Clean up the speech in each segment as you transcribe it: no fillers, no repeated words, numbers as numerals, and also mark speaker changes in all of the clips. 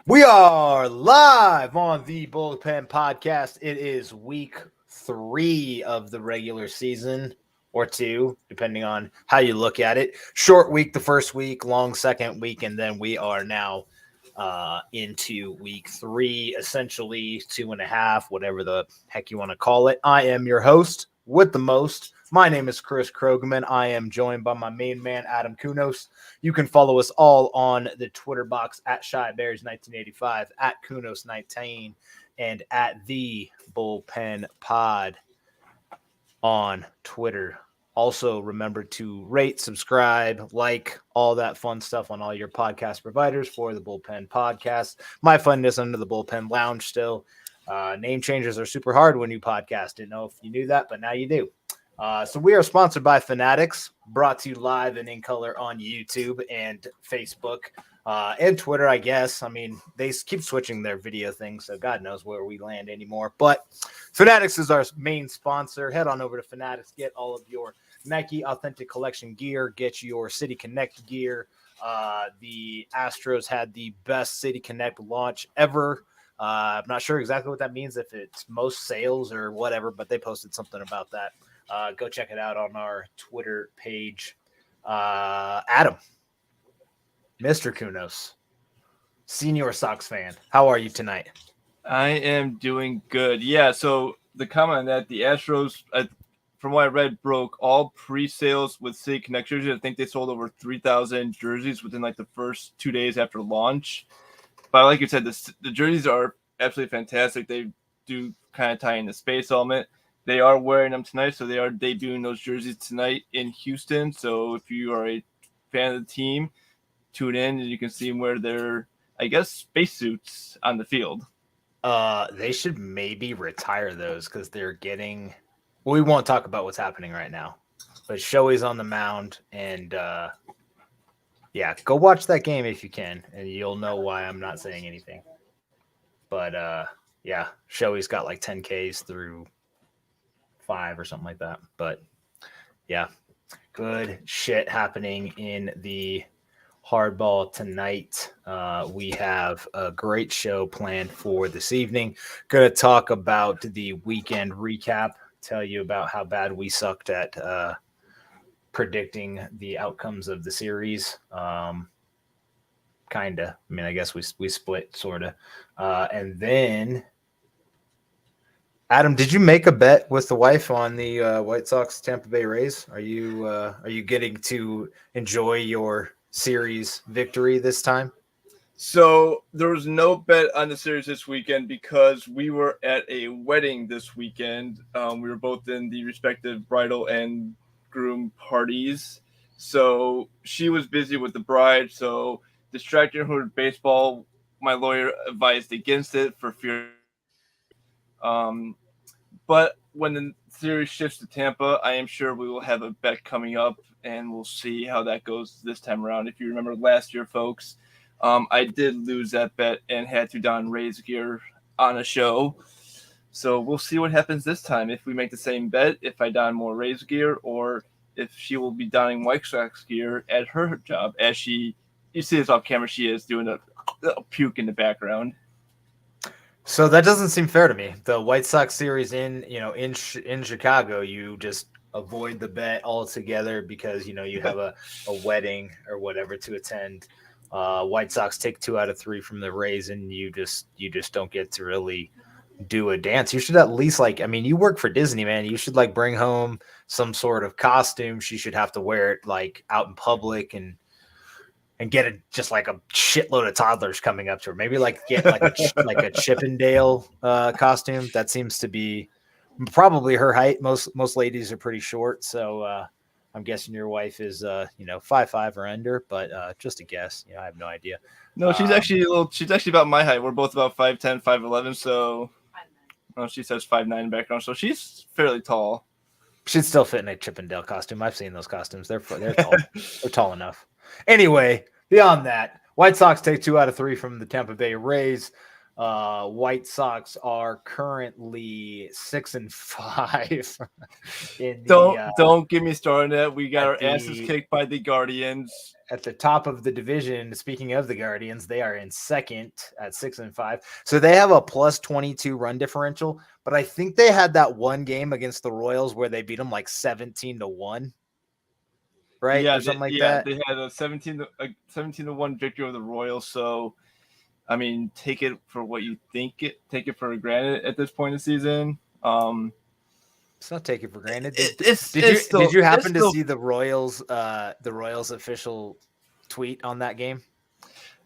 Speaker 1: We are live on the Bullpen Podcast. It is week 3 of the regular season, or 2, depending on how you look at it. Short week the first week, long second week, and then we are now into week 3, essentially 2.5, whatever the heck you want to call it. I am your host with the most. My name is Chris Krogerman. I am joined by my main man, Adam Kunos. You can follow us all on the Twitter box at ShyBears1985, at Kunos19, and at the Bullpen Pod on Twitter. Also, remember to rate, subscribe, like, all that fun stuff on all your podcast providers for the Bullpen Podcast. My fun is under the Bullpen Lounge still. Name changes are super hard when you podcast. Didn't know if you knew that, but now you do. So we are sponsored by Fanatics, brought to you live and in color on YouTube and Facebook and Twitter, I guess. I mean, they keep switching their video things, so God knows where we land anymore. But Fanatics is our main sponsor. Head on over to Fanatics, get all of your Nike Authentic Collection gear, get your City Connect gear. The Astros had the best City Connect launch ever. I'm not sure exactly what that means, if it's most sales or whatever, but they posted something about that. Go check it out on our Twitter page. Adam, Mr. Kunos, senior Sox fan, how are you tonight?
Speaker 2: I am doing good. Yeah, so the comment on that, the Astros, from what I read, broke all pre-sales with City Connect jerseys. I think they sold over 3,000 jerseys within like the first 2 days after launch. But like you said, the jerseys are absolutely fantastic. They do kind of tie in the space element. They are wearing them tonight, so they are debuting those jerseys tonight in Houston. So if you are a fan of the team, tune in and you can see them wear their, I guess, spacesuits on the field.
Speaker 1: They should maybe retire those because they're getting. We won't talk about what's happening right now, but Shohei's on the mound, and yeah, go watch that game if you can, and you'll know why I'm not saying anything. But yeah, Shohei's got like 10 Ks through 5 or something like that. But yeah, good shit happening in the hardball tonight. We have a great show planned for this evening. Going to talk about the weekend recap, tell you about how bad we sucked at predicting the outcomes of the series. Kinda. I mean, I guess we split sorta. And then Adam, did you make a bet with the wife on the White Sox Tampa Bay Rays? Are you getting to enjoy your series victory this time?
Speaker 2: So there was no bet on the series this weekend because we were at a wedding this weekend. We were both in the respective bridal and groom parties. So she was busy with the bride. So distracting her with baseball, my lawyer advised against it for fear. But when the series shifts to Tampa, I am sure we will have a bet coming up, and we'll see how that goes this time around. If you remember last year, folks, I did lose that bet and had to don Rays gear on a show. So we'll see what happens this time. If we make the same bet, if I don more Rays gear, or if she will be donning White Sox gear at her job, as you see this off camera, she is doing a puke in the background.
Speaker 1: So that doesn't seem fair to me. The White Sox series in Chicago, you just avoid the bet altogether because you have a wedding or whatever to attend. White Sox take 2 out of 3 from the Rays, and you just don't get to really do a dance. You should at least you work for Disney, man. You should bring home some sort of costume. She should have to wear it out in public and get just a shitload of toddlers coming up to her. Maybe get a Chippendale costume. That seems to be probably her height. Most ladies are pretty short, so I'm guessing your wife is 5'5" or under, but just a guess. I have no idea.
Speaker 2: No, she's actually she's actually about my height. We're both about 5'10", 5'11", so she says 5'9" in the background, so she's fairly tall.
Speaker 1: She'd still fit in a Chippendale costume. I've seen those costumes. They're tall. They're tall enough. Anyway, beyond that, White Sox take 2 out of 3 from the Tampa Bay Rays. White Sox are currently 6-5 in the
Speaker 2: Don't get me started. That we got
Speaker 1: at
Speaker 2: our asses
Speaker 1: the
Speaker 2: kicked by the Guardians.
Speaker 1: at the top of the division. Speaking of the Guardians, they are in second at 6-5. So they have a plus 22 run differential, but I think they had that one game against the Royals where they beat them like 17-1, right?
Speaker 2: Yeah,
Speaker 1: Or something like that.
Speaker 2: they had a 17-1 victory over the Royals. So, I mean, take it for what you think it. Take it for granted at this point in the season.
Speaker 1: It's not taken for granted.
Speaker 2: Did
Speaker 1: You happen to see the Royals official tweet on that game?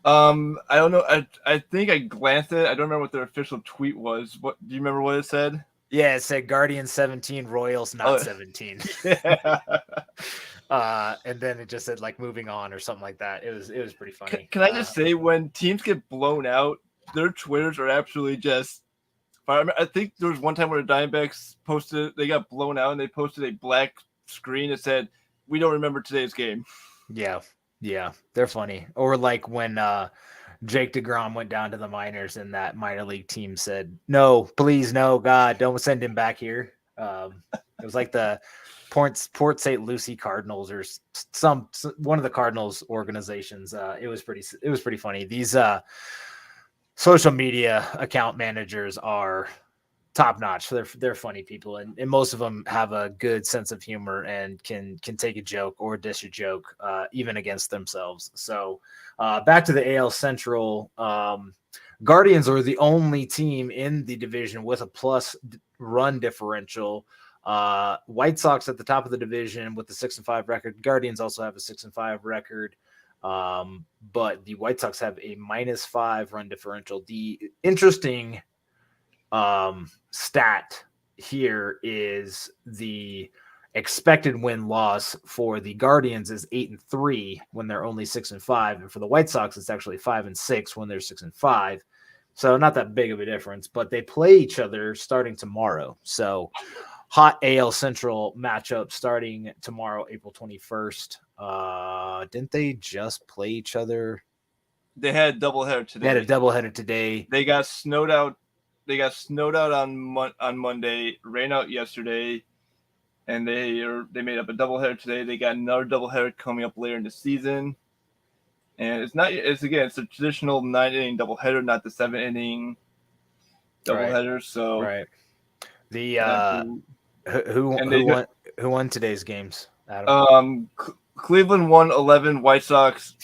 Speaker 2: I don't know. I think I glanced at it. I don't remember what their official tweet was. What do you remember what it said?
Speaker 1: Yeah, it said Guardians 17, Royals not 17.
Speaker 2: Yeah.
Speaker 1: And then it just said like moving on or something like that. It was pretty funny.
Speaker 2: Can I just say, when teams get blown out, their Twitters are absolutely just. I think there was one time where the Diamondbacks they got blown out and they posted a black screen that said, "We don't remember today's game."
Speaker 1: Yeah, they're funny. Or like when Jake DeGrom went down to the minors and that minor league team said, "No, please, no, God, don't send him back here." It was like the Port St. Lucie Cardinals or one of the Cardinals organizations. It was pretty funny. These social media account managers are top notch. They're funny people, and most of them have a good sense of humor and can take a joke or dish a joke, even against themselves. So back to the AL Central. Guardians are the only team in the division with a plus run differential. White Sox at the top of the division with the 6-5 record. Guardians also have a 6-5 record. But the White Sox have a -5 run differential. The interesting stat here is the expected win-loss for the Guardians is 8-3 when they're only 6-5, and for the White Sox it's actually 5-6 when they're 6-5. So not that big of a difference, but they play each other starting tomorrow. So hot AL Central matchup starting tomorrow, April 21st. Didn't they just play each other?
Speaker 2: They had a doubleheader today.
Speaker 1: They
Speaker 2: got snowed out. They got snowed out on Monday, rain out yesterday, and they made up a doubleheader today. They got another doubleheader coming up later in the season. And it's a traditional 9-inning doubleheader, not the 7-inning doubleheader.
Speaker 1: Right.
Speaker 2: So
Speaker 1: right. The who won today's games,
Speaker 2: Adam? Cleveland won 11. White Sox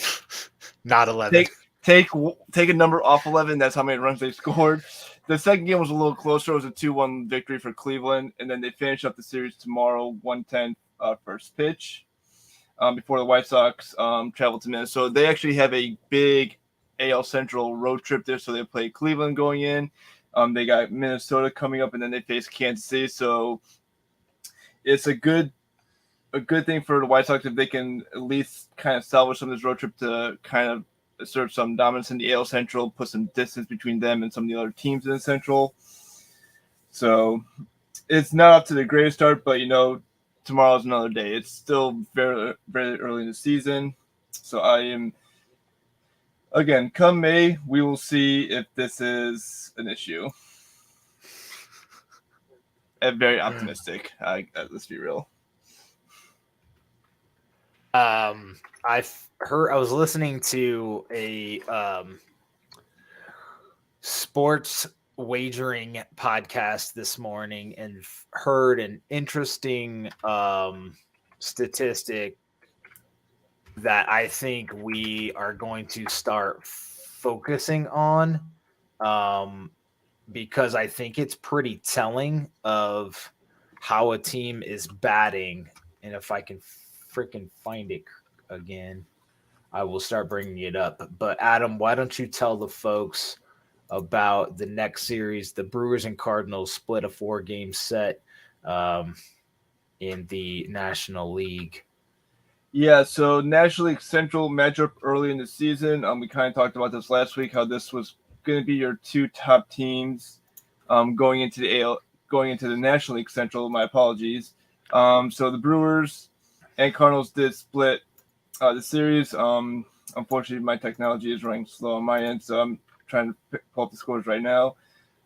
Speaker 1: not 11.
Speaker 2: Take a number off 11. That's how many runs they scored. The second game was a little closer. It was a 2-1 victory for Cleveland, and then they finish up the series tomorrow, 1:10 first pitch. Before the White Sox travel to Minnesota. They actually have a big AL Central road trip there, so they play Cleveland going in. They got Minnesota coming up, and then they face Kansas City. So it's a good thing for the White Sox if they can at least kind of salvage some of this road trip to kind of assert some dominance in the AL Central, put some distance between them and some of the other teams in the Central. So it's not up to the greatest start, but tomorrow's another day. It's still very, very early in the season. So I am, again, come May, we will see if this is an issue. I'm very optimistic. Let's be real.
Speaker 1: I was listening to a sports wagering podcast this morning and heard an interesting statistic that I think we are going to start focusing on, because I think it's pretty telling of how a team is batting. And if I can freaking find it again, I will start bringing it up. But Adam, why don't you tell the folks about the next series? The Brewers and Cardinals split a 4-game set in the National League.
Speaker 2: Yeah, so National League Central matchup early in the season. We kind of talked about this last week, how this was going to be your two top teams going into the National League Central. My apologies. So the Brewers and Cardinals did split the series. Unfortunately, my technology is running slow on my end, so I'm trying to pull up the scores right now.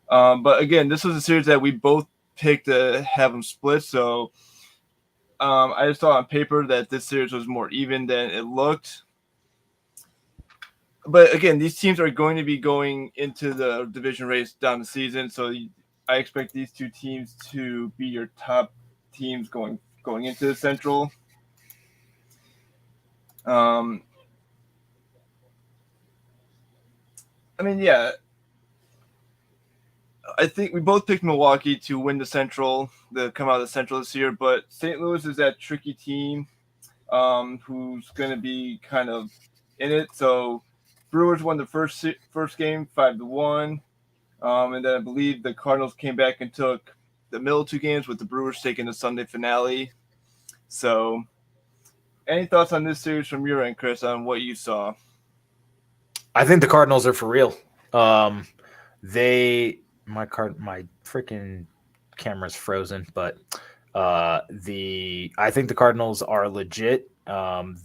Speaker 2: But again, this was a series that we both picked to have them split. So I just thought on paper that this series was more even than it looked. But again, these teams are going to be going into the division race down the season. So I expect these two teams to be your top teams going into the Central. I mean, yeah. I think we both picked Milwaukee to win the Central, to come out of the Central this year. But St. Louis is that tricky team who's going to be kind of in it. So Brewers won the first game 5-1. And then I believe the Cardinals came back and took the middle two games, with the Brewers taking the Sunday finale. So any thoughts on this series from your end, Chris, on what you saw?
Speaker 1: I think the Cardinals are for real. My freaking camera's frozen, but I think the Cardinals are legit.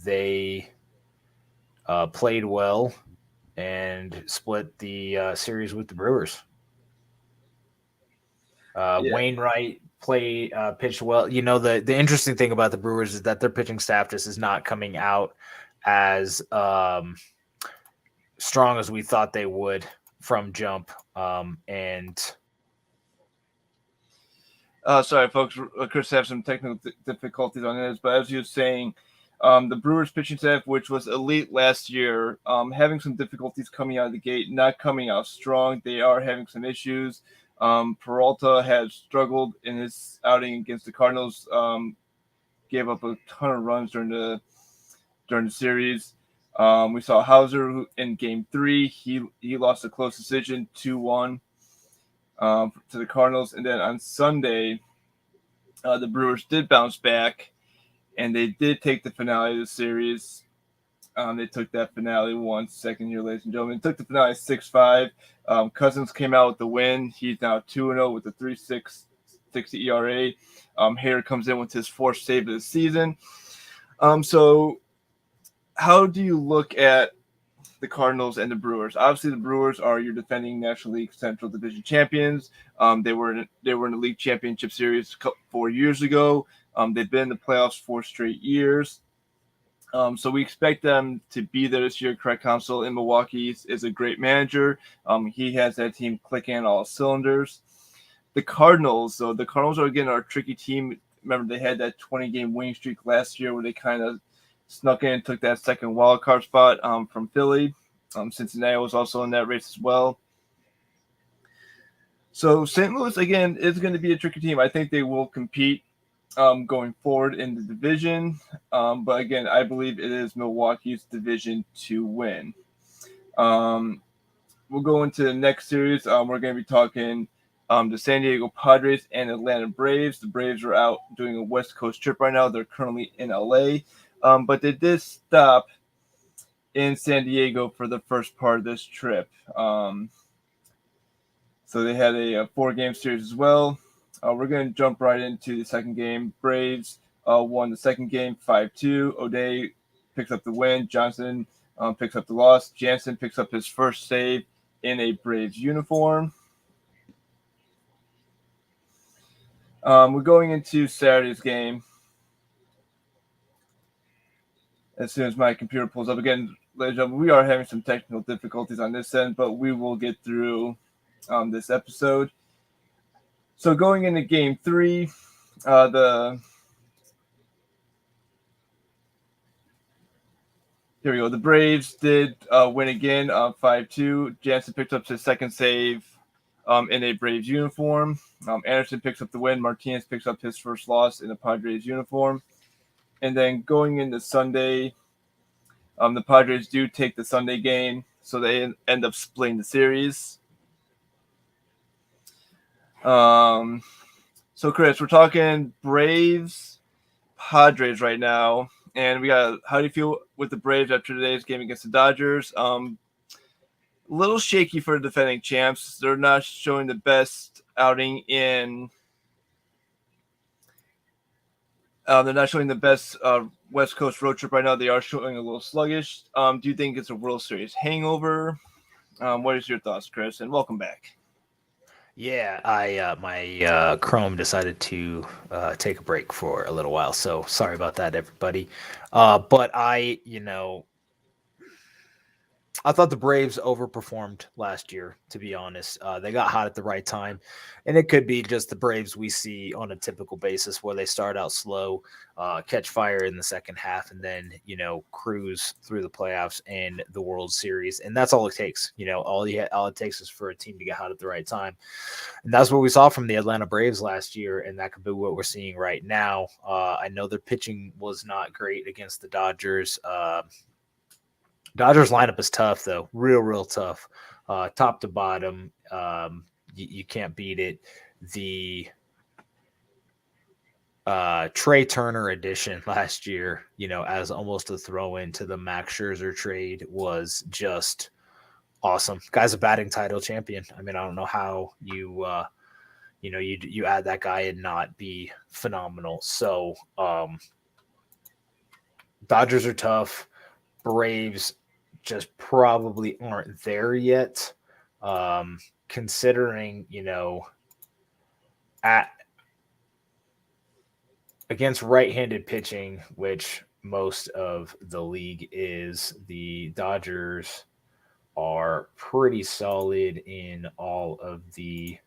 Speaker 1: They played well and split the series with the Brewers. Wainwright pitched well. You know, the interesting thing about the Brewers is that their pitching staff just is not coming out as strong as we thought they would from jump.
Speaker 2: Sorry, folks. Chris have some technical difficulties on this, but as you were saying, the Brewers pitching staff, which was elite last year, having some difficulties coming out of the gate, not coming out strong. They are having some issues. Peralta has struggled in his outing against the Cardinals. Gave up a ton of runs during the series. We saw Hauser in Game 3. He lost a close decision, 2-1 to the Cardinals. And then on Sunday, the Brewers did bounce back, and they did take the finale of the series. They took that finale 1 second here, ladies and gentlemen. They took the finale 6-5. Cousins came out with the win. He's now 2-0 with a 3.660 ERA. Hader comes in with his fourth save of the season. So how do you look at the Cardinals and the Brewers? Obviously, the Brewers are your defending National League Central Division champions. They were in the League Championship Series 4 years ago. They've been in the playoffs 4 straight years. So we expect them to be there this year. Craig Counsell in Milwaukee is a great manager. He has that team clicking on all cylinders. The Cardinals are again our tricky team. Remember, they had that 20-game winning streak last year where they kind of snuck in and took that second wild card spot from Philly. Cincinnati was also in that race as well. So St. Louis, again, is going to be a tricky team. I think they will compete going forward in the division. But again, I believe it is Milwaukee's division to win. We'll go into the next series. We're going to be talking the San Diego Padres and Atlanta Braves. The Braves are out doing a West Coast trip right now. They're currently in LA. But they did stop in San Diego for the first part of this trip. So they had a 4-game series as well. We're going to jump right into the second game. Braves won the second game 5-2. O'Day picks up the win. Johnson picks up the loss. Jansen picks up his first save in a Braves uniform. We're going into Saturday's game. As soon as my computer pulls up again, ladies and gentlemen, we are having some technical difficulties on this end, but we will get through this episode. So going into Game 3, here we go. The Braves did win again 5-2. Jansen picked up his second save in a Braves uniform. Anderson picks up the win. Martinez picks up his first loss in a Padres uniform. And then going into Sunday, the Padres do take the Sunday game, so they end up splitting the series. So Chris, we're talking Braves, Padres right now, and how do you feel with the Braves after today's game against the Dodgers? A little shaky for the defending champs. They're not showing the best outing in. They're not showing the best West Coast road trip right now. They are showing a little sluggish. Do you think it's a World Series hangover? What is your thoughts, Chris? And welcome back.
Speaker 1: Yeah, I my Chrome decided to take a break for a little while, so sorry about that, everybody. But I thought the Braves overperformed last year, to be honest. They got hot at the right time, and it could be just the Braves we see on a typical basis where they start out slow, catch fire in the second half, and then, cruise through the playoffs and the World Series. And that's all it takes. All it takes is for a team to get hot at the right time. And that's what we saw from the Atlanta Braves last year, and that could be what we're seeing right now. I know their pitching was not great against the Dodgers. Dodgers lineup is tough though, real tough, top to bottom. You can't beat it. The Trey Turner addition last year, as almost a throw into the Max Scherzer trade was just awesome. Guy's a batting title champion. I mean, I don't know how you add that guy and not be phenomenal. So Dodgers are tough. Braves just probably aren't there yet. Considering, at against right-handed pitching, which most of the league is, the Dodgers are pretty solid in all of the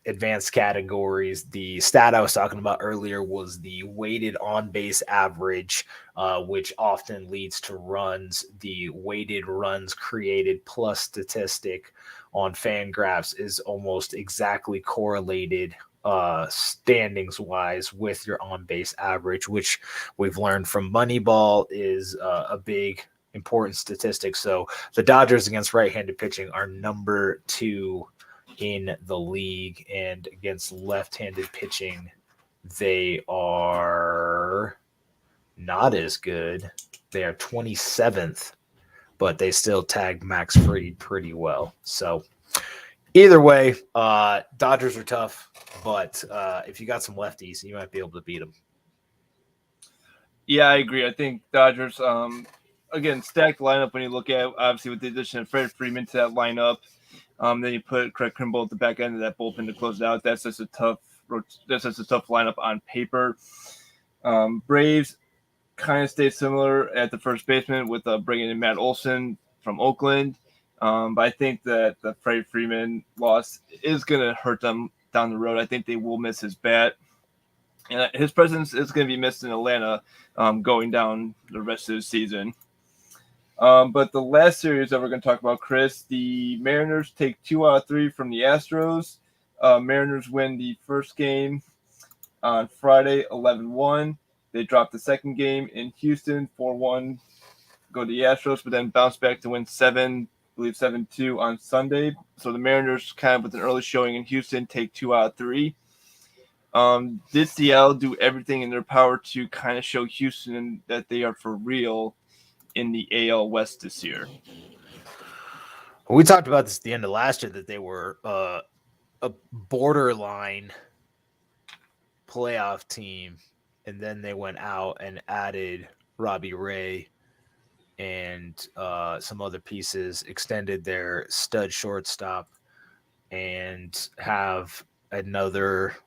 Speaker 1: advanced categories. The stat I was talking about earlier was the weighted on base average, which often leads to runs. The weighted runs created plus statistic on Fangraphs is almost exactly correlated standings wise with your on base average, which we've learned from Moneyball is a big important statistic. So the Dodgers against right-handed pitching are number 2 in the league, and against left-handed pitching, they are not as good. They are 27th, but they still tagged Max Fried pretty well. So either way, Dodgers are tough, but if you got some lefties, you might be able to beat them.
Speaker 2: Yeah, I agree. I think Dodgers, again, stacked lineup when you look at, obviously, with the addition of Fred Freeman to that lineup. Then you put Craig Kimbrell at the back end of that bullpen to close it out. That's just a tough lineup on paper. Braves kind of stay similar at the first baseman with bringing in Matt Olson from Oakland. But I think that the Freddie Freeman loss is going to hurt them down the road. I think they will miss his bat. And his presence is going to be missed in Atlanta going down the rest of the season. But the last series that we're going to talk about, Chris, the Mariners take 2 out of 3 from the Astros. Mariners win the first game on Friday, 11-1. They dropped the second game in Houston, 4-1, go to the Astros, but then bounce back to win 7-2 on Sunday. So the Mariners, kind of with an early showing in Houston, take 2 out of 3. Did Seattle do everything in their power to kind of show Houston that they are for real in the AL West this year?
Speaker 1: We talked about this at the end of last year, that they were a borderline playoff team, and then they went out and added Robbie Ray and some other pieces, extended their stud shortstop, and have another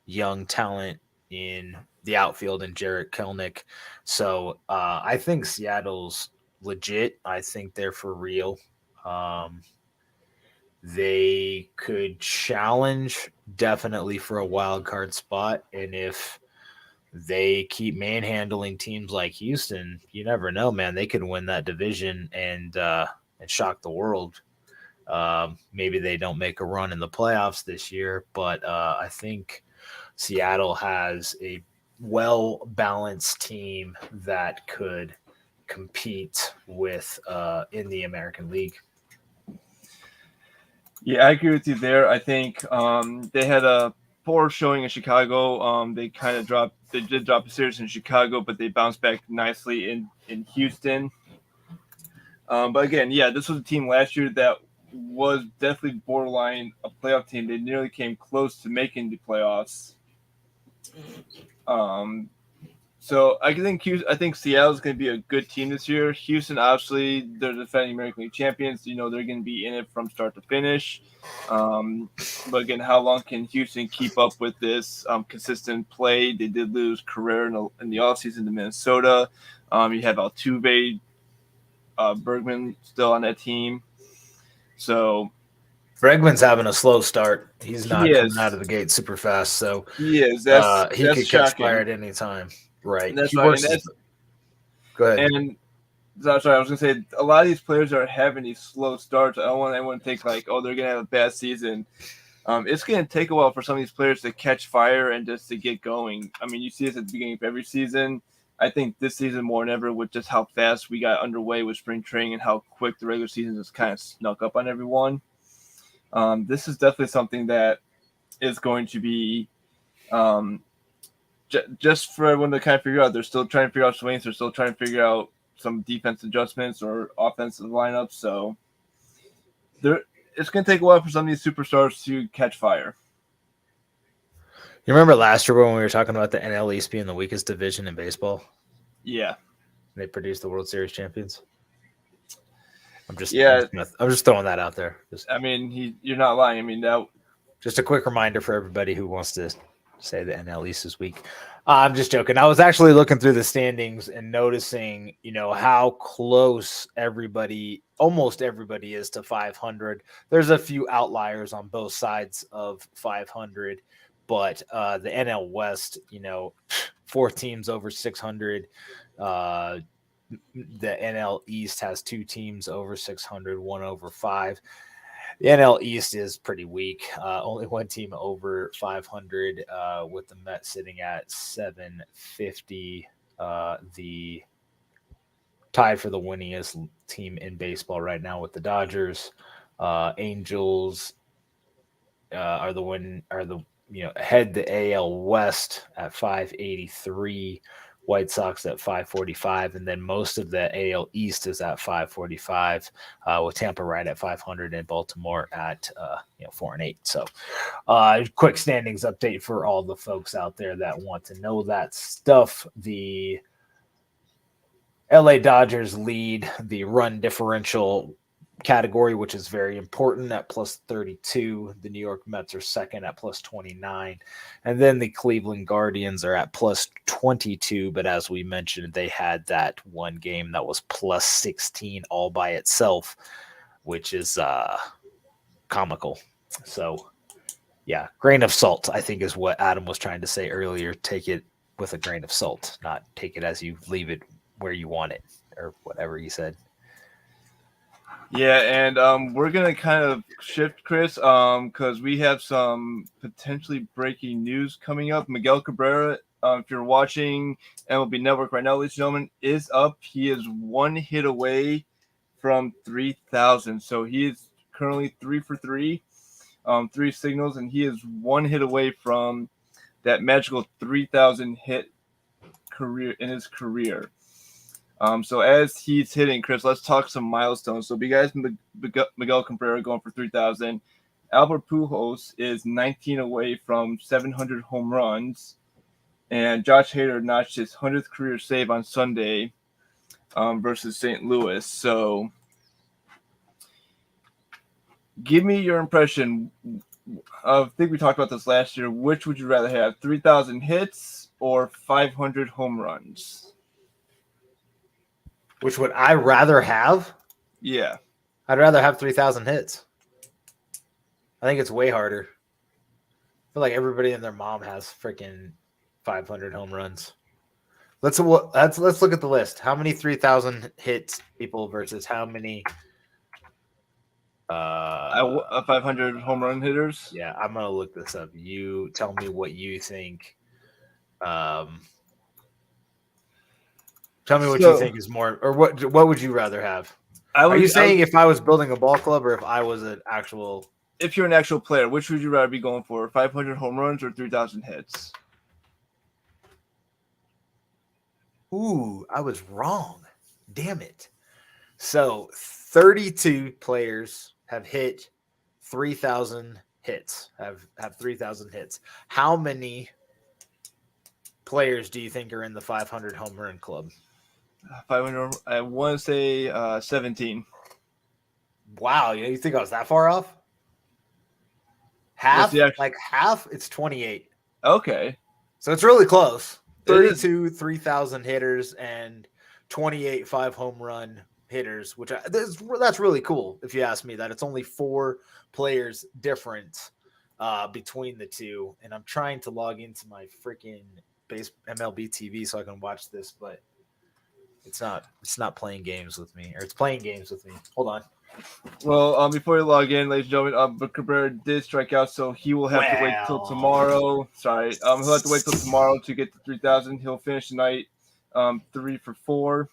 Speaker 1: young talent in the outfield in Jarrett Kelenic. So I think Seattle's legit. I think they're for real. They could challenge definitely for a wild card spot, and if they keep manhandling teams like Houston, you never know, man. They could win that division and shock the world. Maybe they don't make a run in the playoffs this year, but I think Seattle has a well-balanced team that could compete with in the American League.
Speaker 2: Yeah, I agree with you there. I think they had a poor showing in Chicago. They did drop a series in Chicago, but they bounced back nicely in Houston. But again, yeah, this was a team last year that was definitely borderline a playoff team. They nearly came close to making the playoffs. So I think Seattle's going to be a good team this year. Houston, obviously, they're defending American League champions. They're going to be in it from start to finish. But again, how long can Houston keep up with this consistent play? They did lose Cabrera in the offseason to Minnesota. You have Altuve, Bergman still on that team. So
Speaker 1: Bregman's having a slow start. He's not coming out
Speaker 2: is.
Speaker 1: of the gate super fast, so
Speaker 2: He is.
Speaker 1: he
Speaker 2: That's
Speaker 1: could catch
Speaker 2: shocking.
Speaker 1: fire at any time. Right.
Speaker 2: And that's
Speaker 1: He
Speaker 2: right.
Speaker 1: works. Go ahead.
Speaker 2: And sorry, I was gonna say a lot of these players are having these slow starts. I don't want anyone to think like, oh, they're gonna have a bad season. It's gonna take a while for some of these players to catch fire and just to get going. I mean, you see this at the beginning of every season. I think this season more than ever with just how fast we got underway with spring training and how quick the regular season just kind of snuck up on everyone. This is definitely something that is going to be just for everyone to kind of figure out. They're still trying to figure out swings. They're still trying to figure out some defense adjustments or offensive lineups. So it's going to take a while for some of these superstars to catch fire.
Speaker 1: You remember last year when we were talking about the NL East being the weakest division in baseball?
Speaker 2: Yeah.
Speaker 1: They produced the World Series champions. I'm just throwing that out there.
Speaker 2: You're not lying. I mean, that
Speaker 1: just a quick reminder for everybody who wants to say the NL East is weak. I'm just joking. I was actually looking through the standings and noticing, how close almost everybody is to 500. There's a few outliers on both sides of 500, but the NL West, 4 teams over 600. The NL East has 2 teams over 600, 1 over 5. The NL East is pretty weak. Only 1 team over 500, with the Mets sitting at 750. The tied for the winningest team in baseball right now with the Dodgers. Angels ahead the AL West at 583. White Sox at 545, and then most of the AL East is at 545, with Tampa right at 500 and Baltimore at 4-8. So, quick standings update for all the folks out there that want to know that stuff. The LA Dodgers lead the run differential category, which is very important, at plus 32. The New York Mets are second at plus 29. And then the Cleveland Guardians are at plus 22. But as we mentioned, they had that one game that was plus 16 all by itself, which is comical. So, yeah, grain of salt, I think, is what Adam was trying to say earlier. Take it with a grain of salt, not take it as you leave it where you want it, or whatever he said.
Speaker 2: Yeah, and we're going to kind of shift, Chris, because we have some potentially breaking news coming up. Miguel Cabrera, if you're watching MLB Network right now, ladies and gentlemen, is up. He is 1 hit away from 3,000. So he is currently 3 for 3, 3 signals, and he is 1 hit away from that magical 3,000 hit career in his career. So as he's hitting, Chris, let's talk some milestones. So besides Miguel Cabrera going for 3,000, Albert Pujols is 19 away from 700 home runs, and Josh Hader notched his 100th career save on Sunday versus St. Louis. So give me your impression. I think we talked about this last year. Which would you rather have, 3,000 hits or 500 home runs?
Speaker 1: Which would I rather have?
Speaker 2: Yeah.
Speaker 1: I'd rather have 3,000 hits. I think it's way harder. I feel like everybody and their mom has freaking 500 home runs. Let's look at the list. How many 3,000 hits people versus how many
Speaker 2: 500 home run hitters?
Speaker 1: Yeah, I'm going to look this up. You tell me what you think. Tell me what you think is more, or what would you rather have? Are you saying if I was building a ball club or if I was an actual?
Speaker 2: If you're an actual player, which would you rather be going for, 500 home runs or 3,000 hits?
Speaker 1: Ooh, I was wrong. Damn it. So 32 players have hit 3,000 hits, have 3,000 hits. How many players do you think are in the 500 home run club?
Speaker 2: 500. I want to say 17.
Speaker 1: Wow, you think I was that far off?
Speaker 2: What's
Speaker 1: Half?
Speaker 2: the actual?
Speaker 1: Like half? It's 28.
Speaker 2: Okay.
Speaker 1: So it's really close.
Speaker 2: It is.
Speaker 1: 32 3,000 hitters and 28 5 home run hitters, which that's really cool if you ask me. That it's only 4 players different between the two. And I'm trying to log into my freaking base MLB TV so I can watch this, but it's not playing games with me, or it's playing games with me. Hold on.
Speaker 2: Well, before you log in, ladies and gentlemen, Miggy Cabrera did strike out, so he will have to wait till tomorrow. Sorry, he'll have to wait till tomorrow to get to 3,000. He'll finish tonight, 3 for 4.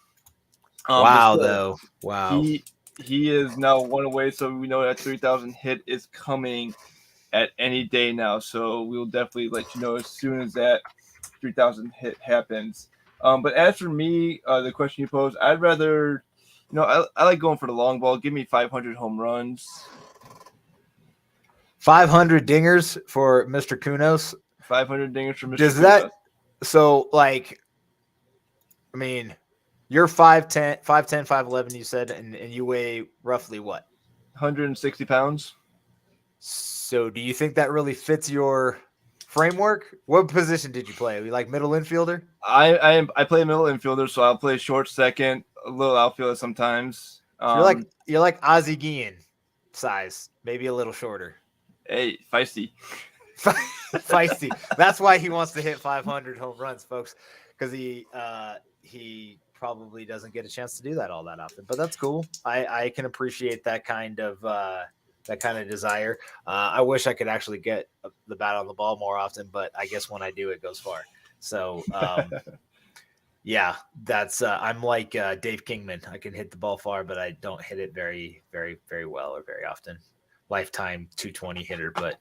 Speaker 1: Wow,
Speaker 2: still,
Speaker 1: though. Wow.
Speaker 2: He is now 1 away, so we know that 3,000 hit is coming at any day now. So we'll definitely let you know as soon as that 3,000 hit happens. But as for me, the question you posed, I'd rather, I like going for the long ball. Give me 500 home runs.
Speaker 1: 500 dingers for Mr. Kunos.
Speaker 2: 500 dingers for Mr.
Speaker 1: Does
Speaker 2: Kunos.
Speaker 1: that, so like, I mean, you're 5'10", 5'11", you said, and you weigh roughly what?
Speaker 2: 160 pounds.
Speaker 1: So do you think that really fits your framework? What position did you play? You like middle infielder?
Speaker 2: I play middle infielder, so I'll play short second, a little outfielder sometimes.
Speaker 1: So you're like Ozzie Guillen size, maybe a little shorter.
Speaker 2: Hey, feisty.
Speaker 1: Feisty. That's why he wants to hit 500 home runs, folks, because he probably doesn't get a chance to do that all that often. But that's cool. I can appreciate that kind of desire. I wish I could actually get the bat on the ball more often, but I guess when I do, it goes far. So yeah, that's I'm like Dave Kingman. I can hit the ball far, but I don't hit it very, very, very well or very often. Lifetime 220 hitter, but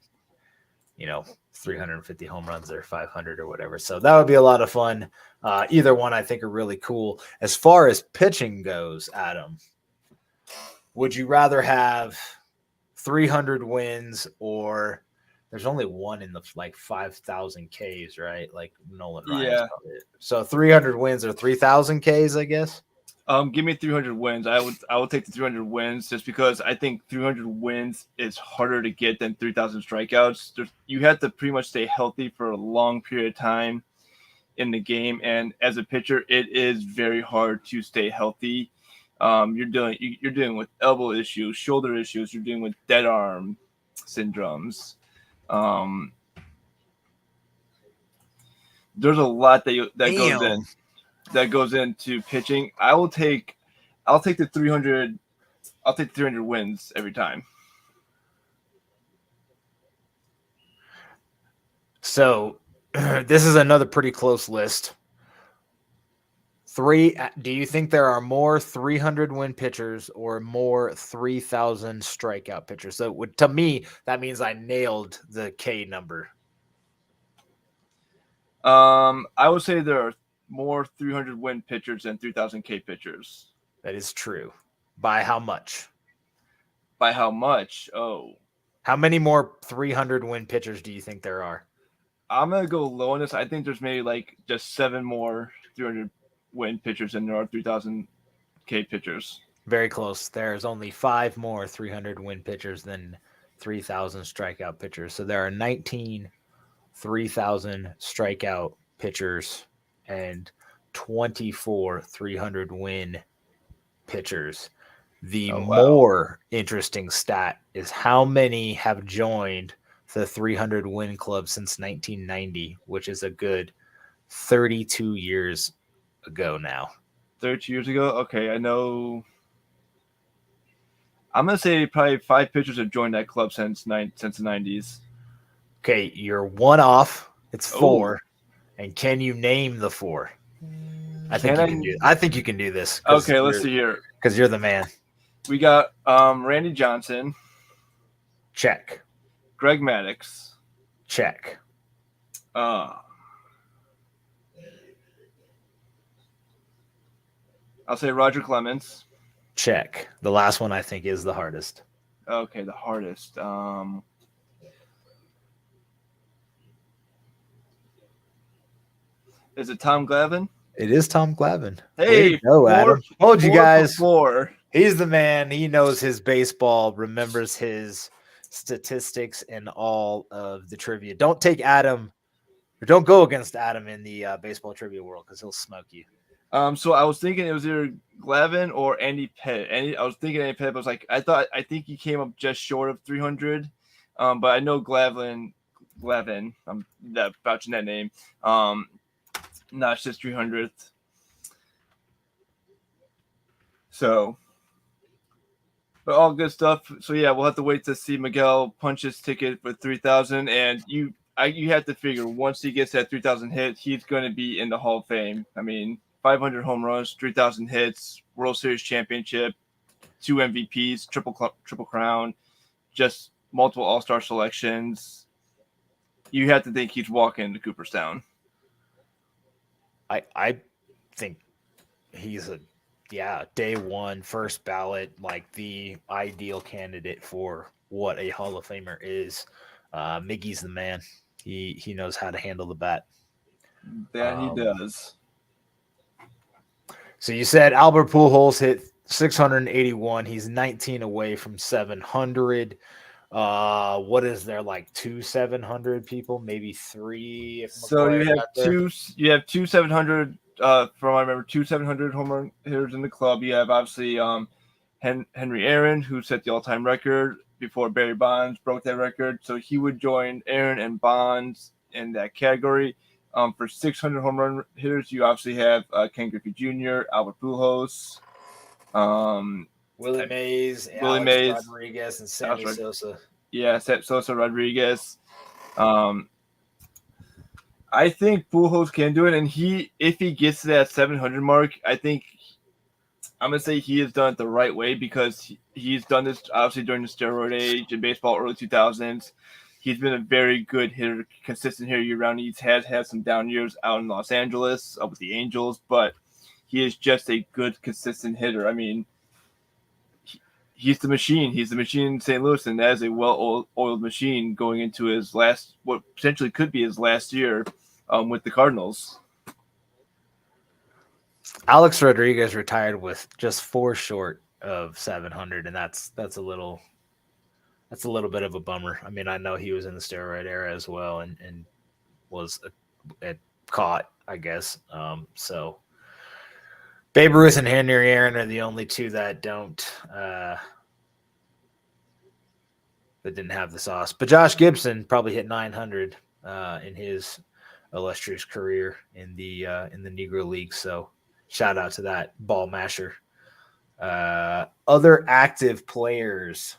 Speaker 1: 350 home runs or 500 or whatever. So that would be a lot of fun. Either one I think are really cool. As far as pitching goes, Adam, would you rather have 300 wins, or there's only one in the 5,000 Ks, right? Like Nolan Ryan.
Speaker 2: Yeah.
Speaker 1: So 300 wins or 3,000 Ks, I guess.
Speaker 2: Give me 300 wins. I would take the 300 wins just because I think 300 wins is harder to get than 3,000 strikeouts. You have to pretty much stay healthy for a long period of time in the game, and as a pitcher, it is very hard to stay healthy. You're dealing with elbow issues, shoulder issues. You're dealing with dead arm syndromes. There's a lot that goes into pitching. I'll take the 300. I'll take the 300 wins every time.
Speaker 1: So this is another pretty close list. Do you think there are more 300 win pitchers or more 3,000 strikeout pitchers? So to me, that means I nailed the K number.
Speaker 2: I would say there are more 300 win pitchers than 3,000 K pitchers.
Speaker 1: That is true. By how much?
Speaker 2: By how much? Oh.
Speaker 1: How many more 300 win pitchers do you think there are?
Speaker 2: I'm going to go low on this. I think there's maybe just 7 more 300 win pitchers than there are 3,000 K pitchers.
Speaker 1: Very close. There's only 5 more 300 win pitchers than 3,000 strikeout pitchers. So there are 19 3,000 strikeout pitchers and 24 300 win pitchers. The more interesting stat is how many have joined the 300 win club since 1990, which is a good 32 years ago now.
Speaker 2: 32 years ago? Okay, I know. I'm going to say probably 5 pitchers have joined that club since the 90s.
Speaker 1: Okay, you're one off. It's 4. And can you name the 4? I think you can do this.
Speaker 2: Okay, let's see here.
Speaker 1: Because you're the man.
Speaker 2: We got Randy Johnson.
Speaker 1: Check.
Speaker 2: Greg Maddux.
Speaker 1: Check.
Speaker 2: I'll say Roger Clemens.
Speaker 1: Check. The last one I think is the hardest.
Speaker 2: Okay, the hardest. Is it Tom Glavine?
Speaker 1: It is Tom Glavine.
Speaker 2: Hey,
Speaker 1: way to go, Adam. Told you guys.
Speaker 2: 4 for 4.
Speaker 1: He's the man. He knows his baseball, remembers his statistics and all of the trivia. Don't take Adam, or don't go against Adam in the baseball trivia world because he'll smoke you.
Speaker 2: So I was thinking it was either Glavine or Andy Pettit. I was thinking Andy Pettit, but I think he came up just short of 300. But I know Glavine, I'm vouching that name. Notched his 300th. So, but all good stuff. So yeah, we'll have to wait to see Miguel punch his ticket for 3,000, and you have to figure once he gets that 3,000 hit, he's going to be in the Hall of Fame. I mean, 500 home runs, 3,000 hits, World Series championship, 2 MVPs, triple crown, just multiple All-Star selections. You have to think he's walking into Cooperstown.
Speaker 1: I think he's day one, first ballot, like the ideal candidate for what a Hall of Famer is. Miggy's the man. He knows how to handle the bat.
Speaker 2: That he does.
Speaker 1: So you said Albert Pujols hit 681. He's 19 away from 700. What is there, like 2 700 people, maybe 3?
Speaker 2: So you have two 700. From I remember, 2 700 home run hitters in the club. You have obviously Henry Aaron, who set the all-time record before Barry Bonds broke that record. So he would join Aaron and Bonds in that category. For 600 home run hitters, you obviously have Ken Griffey Jr., Albert Pujols,
Speaker 1: Willie Mays, Rodriguez, and Sammy Sosa.
Speaker 2: Yeah, Sosa, Rodriguez. I think Pujols can do it, and if he gets to that 700 mark, I think I'm gonna say he has done it the right way because he's done this obviously during the steroid age in baseball, early 2000s. He's been a very good hitter, consistent hitter year round. He has had some down years out in Los Angeles with the Angels, but he is just a good, consistent hitter. I mean, he's the machine. He's the machine in St. Louis, and that is a well-oiled machine going into his last, what potentially could be his last year with the Cardinals.
Speaker 1: Alex Rodriguez retired with just 4 short of 700, and that's a little bit of a bummer. I mean, I know he was in the steroid era as well, and was caught, I guess. So Babe Ruth and Henry Aaron are the only two that that didn't have the sauce. But Josh Gibson probably hit 900 in his illustrious career in the Negro League. So shout out to that ball masher. Other active players.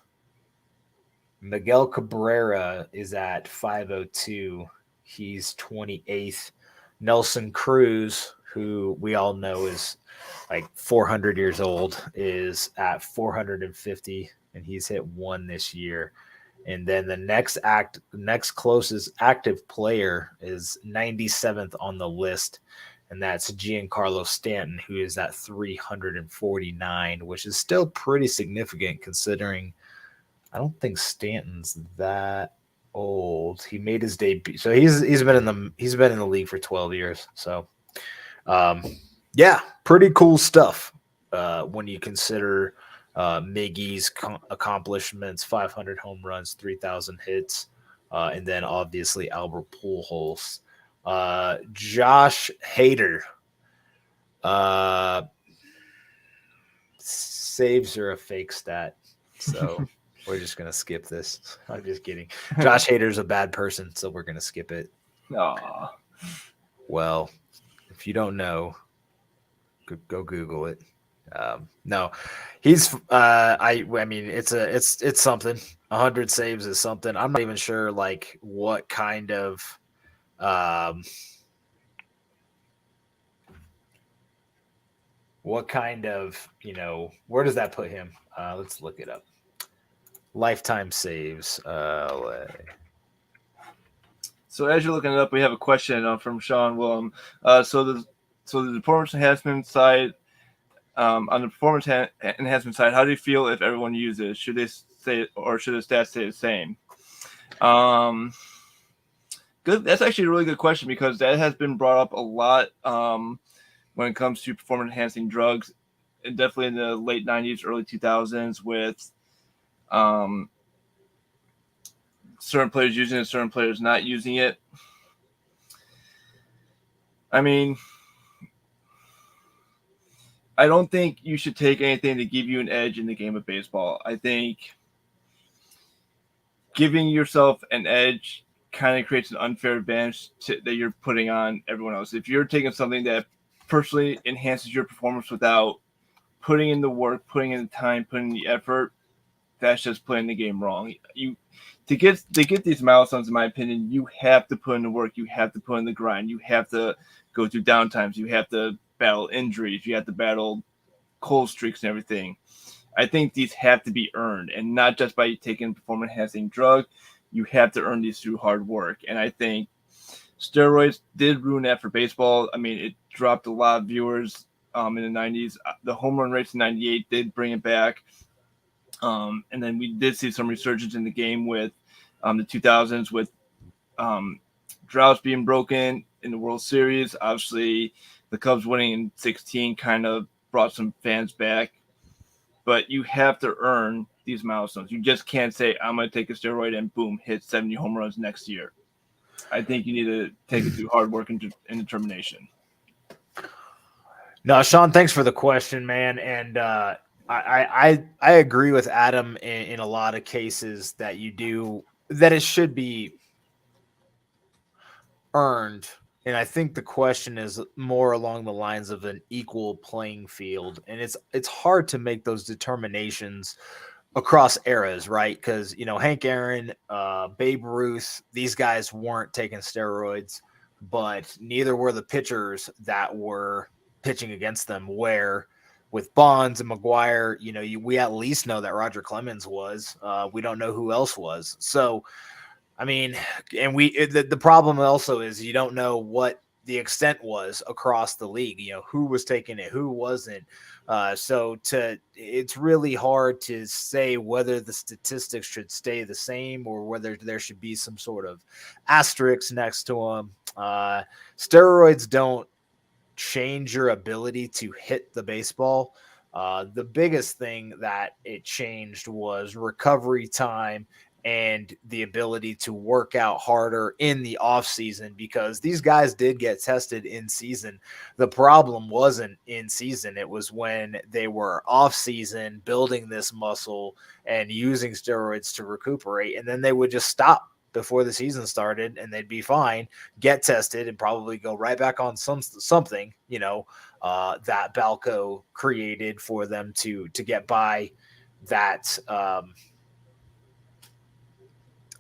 Speaker 1: Miguel Cabrera is at 502. He's 28th. Nelson Cruz, who we all know is like 400 years old, is at 450, and he's hit 1 this year. And then the next closest active player is 97th on the list, and that's Giancarlo Stanton, who is at 349, which is still pretty significant considering I don't think Stanton's that old. He made his debut, so he's been in the league for 12 years. So, yeah, pretty cool stuff when you consider Miggy's accomplishments: 500 home runs, 3,000 hits, and then obviously Albert Pujols. Josh Hader. Saves are a fake stat, so we're just going to skip this. I'm just kidding. Josh Hader's a bad person, so we're going to skip it.
Speaker 2: Aww.
Speaker 1: Well, if you don't know, go Google it. No, he's I mean it's something. 100 saves is something. I'm not even sure like what kind of where does that put him? Let's look it up. Lifetime saves.
Speaker 2: So as you're looking it up, we have a question from Sean Willem. So the performance enhancement side, on the performance enhancement side, how do you feel if everyone uses? Should they stay, or should the stats stay the same? Good. That's actually a really good question because that has been brought up a lot when it comes to performance enhancing drugs, and definitely in the late 90s, early 2000s with um, certain players using it, certain players not using it. I mean, I don't think you should take anything to give you an edge in the game of baseball. I think giving yourself an edge kind of creates an unfair advantage that you're putting on everyone else. If you're taking something that personally enhances your performance without putting in the work, putting in the time, putting in the effort, that's just playing the game wrong. You to get these milestones, in my opinion, you have to put in the work, you have to put in the grind, you have to go through downtimes, you have to battle injuries, you have to battle cold streaks and everything. I think these have to be earned, and not just by taking performance enhancing drug. You have to earn these through hard work, and I think steroids did ruin that for baseball. I mean, it dropped a lot of viewers in the 90s. The home run rates in 98 did bring it back. And then we did see some resurgence in the game with the 2000s with droughts being broken in the World Series. Obviously, the Cubs winning in 16 kind of brought some fans back. But you have to earn these milestones. You just can't say, I'm going to take a steroid and boom, hit 70 home runs next year. I think you need to take it through hard work and determination.
Speaker 1: No, Sean, thanks for the question, man. And I agree with Adam in a lot of cases that it should be earned. And I think the question is more along the lines of an equal playing field. And it's hard to make those determinations across eras, right? Because, Hank Aaron, Babe Ruth, these guys weren't taking steroids, but neither were the pitchers that were pitching against them, where with Bonds and McGuire, we at least know that Roger Clemens was. We don't know who else was. So, I mean, and the problem also is you don't know what the extent was across the league, who was taking it, who wasn't. It's really hard to say whether the statistics should stay the same or whether there should be some sort of asterisk next to them. Steroids don't change your ability to hit the baseball. The biggest thing that it changed was recovery time and the ability to work out harder in the off season, because these guys did get tested in season. The problem wasn't in season. It was when they were off season building this muscle and using steroids to recuperate. And then they would just stop before the season started and they'd be fine, get tested, and probably go right back on something, that Balco created for them to get by that,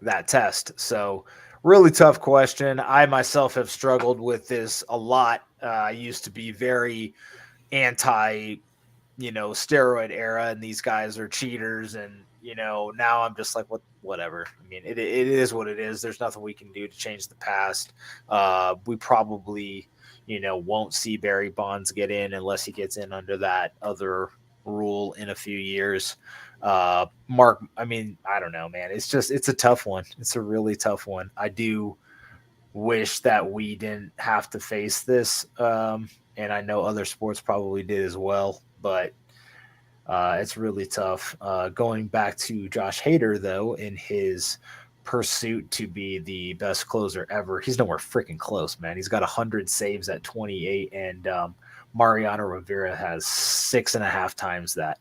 Speaker 1: that test. So really tough question. I myself have struggled with this a lot. I used to be very anti, steroid era, and these guys are cheaters. And, now I'm just like, whatever. I mean, it is what it is. There's nothing we can do to change the past. We probably, won't see Barry Bonds get in unless he gets in under that other rule in a few years. Mark, I mean, I don't know, man. It's a tough one. It's a really tough one. I do wish that we didn't have to face this. And I know other sports probably did as well, but it's really tough. Going back to Josh Hader, though, in his pursuit to be the best closer ever, he's nowhere freaking close, man. He's got 100 saves at 28, and Mariano Rivera has 6.5 times that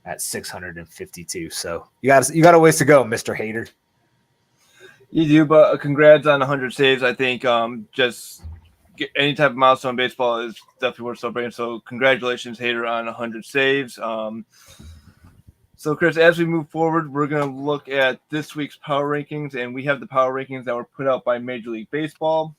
Speaker 1: at 652. So you got a ways to go, Mr. Hader.
Speaker 2: You do, but congrats on 100 saves. I think just any type of milestone in baseball is definitely worth celebrating. So congratulations, Hader, on 100 saves. So, Chris, as we move forward, we're going to look at this week's power rankings, and we have the power rankings that were put out by Major League Baseball.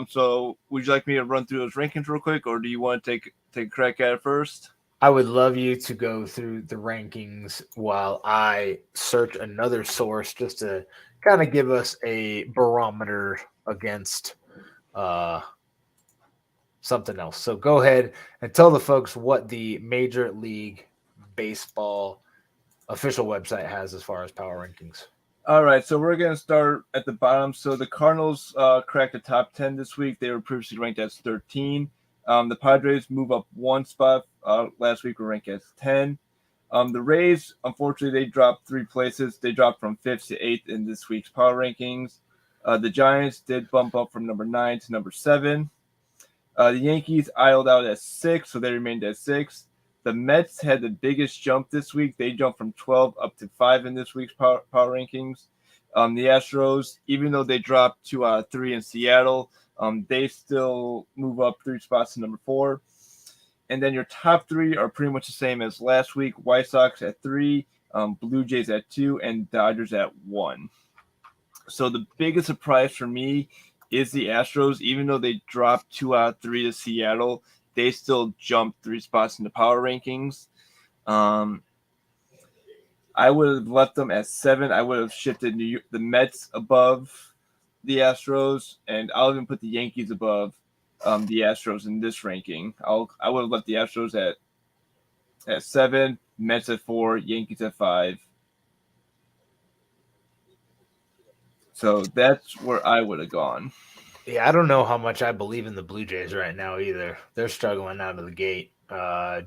Speaker 2: So would you like me to run through those rankings real quick, or do you want to take a crack at it first?
Speaker 1: I would love you to go through the rankings while I search another source just to kind of give us a barometer against something else. So go ahead and tell the folks what the Major League Baseball official website has as far as power rankings.
Speaker 2: All right, so we're going to start at the bottom. So the Cardinals cracked the top 10 this week. They were previously ranked as 13. The Padres move up one spot. Last week were ranked as 10. The Rays, unfortunately, they dropped 3 places. They dropped from 5th to 8th in this week's power rankings. The Giants did bump up from number 9 to number 7. The Yankees idled out at 6, so they remained at 6. The Mets had the biggest jump this week. They jumped from 12 up to 5 in this week's power rankings. The Astros, even though they dropped 2 out of 3 in Seattle, they still move up 3 spots to number 4. And then your top 3 are pretty much the same as last week. White Sox at 3, Blue Jays at 2, and Dodgers at 1. So the biggest surprise for me is the Astros. Even though they dropped 2 out of 3 to Seattle, they still jumped 3 spots in the power rankings. I would have left them at 7. I would have shifted the Mets above the Astros, and I'll even put the Yankees above the Astros in this ranking. I would have left the Astros at 7, Mets at 4, Yankees at 5. So that's where I would have gone.
Speaker 1: Yeah, I don't know how much I believe in the Blue Jays right now either. They're struggling out of the gate.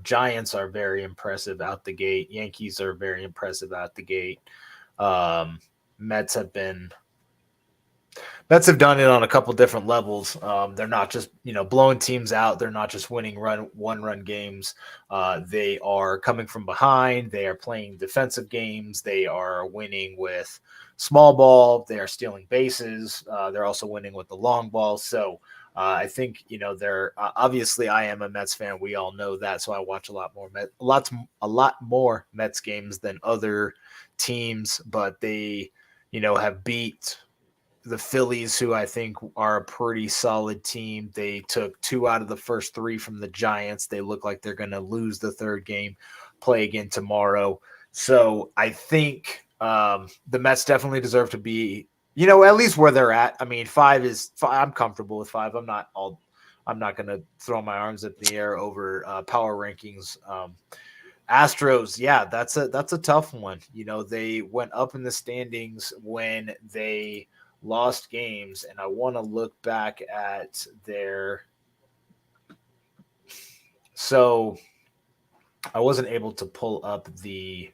Speaker 1: Giants are very impressive out the gate. Yankees are very impressive out the gate. Mets have done it on a couple different levels. They're not just blowing teams out. They're not just winning one-run games. They are coming from behind. They are playing defensive games. They are winning with small ball. They are stealing bases. They're also winning with the long ball. So I think they're obviously. I am a Mets fan. We all know that. So I watch a lot more Mets games than other teams. But they have beat the Phillies, who I think are a pretty solid team. They took 2 out of the first 3 from the Giants. They look like they're going to lose the third game, play again tomorrow. So I think the Mets definitely deserve to be, at least where they're at. I mean, 5 is. I'm comfortable with 5. I'm not going to throw my arms up in the air over power rankings. Astros, yeah, that's a tough one. They went up in the standings when they lost games, and I want to look back at so I wasn't able to pull up the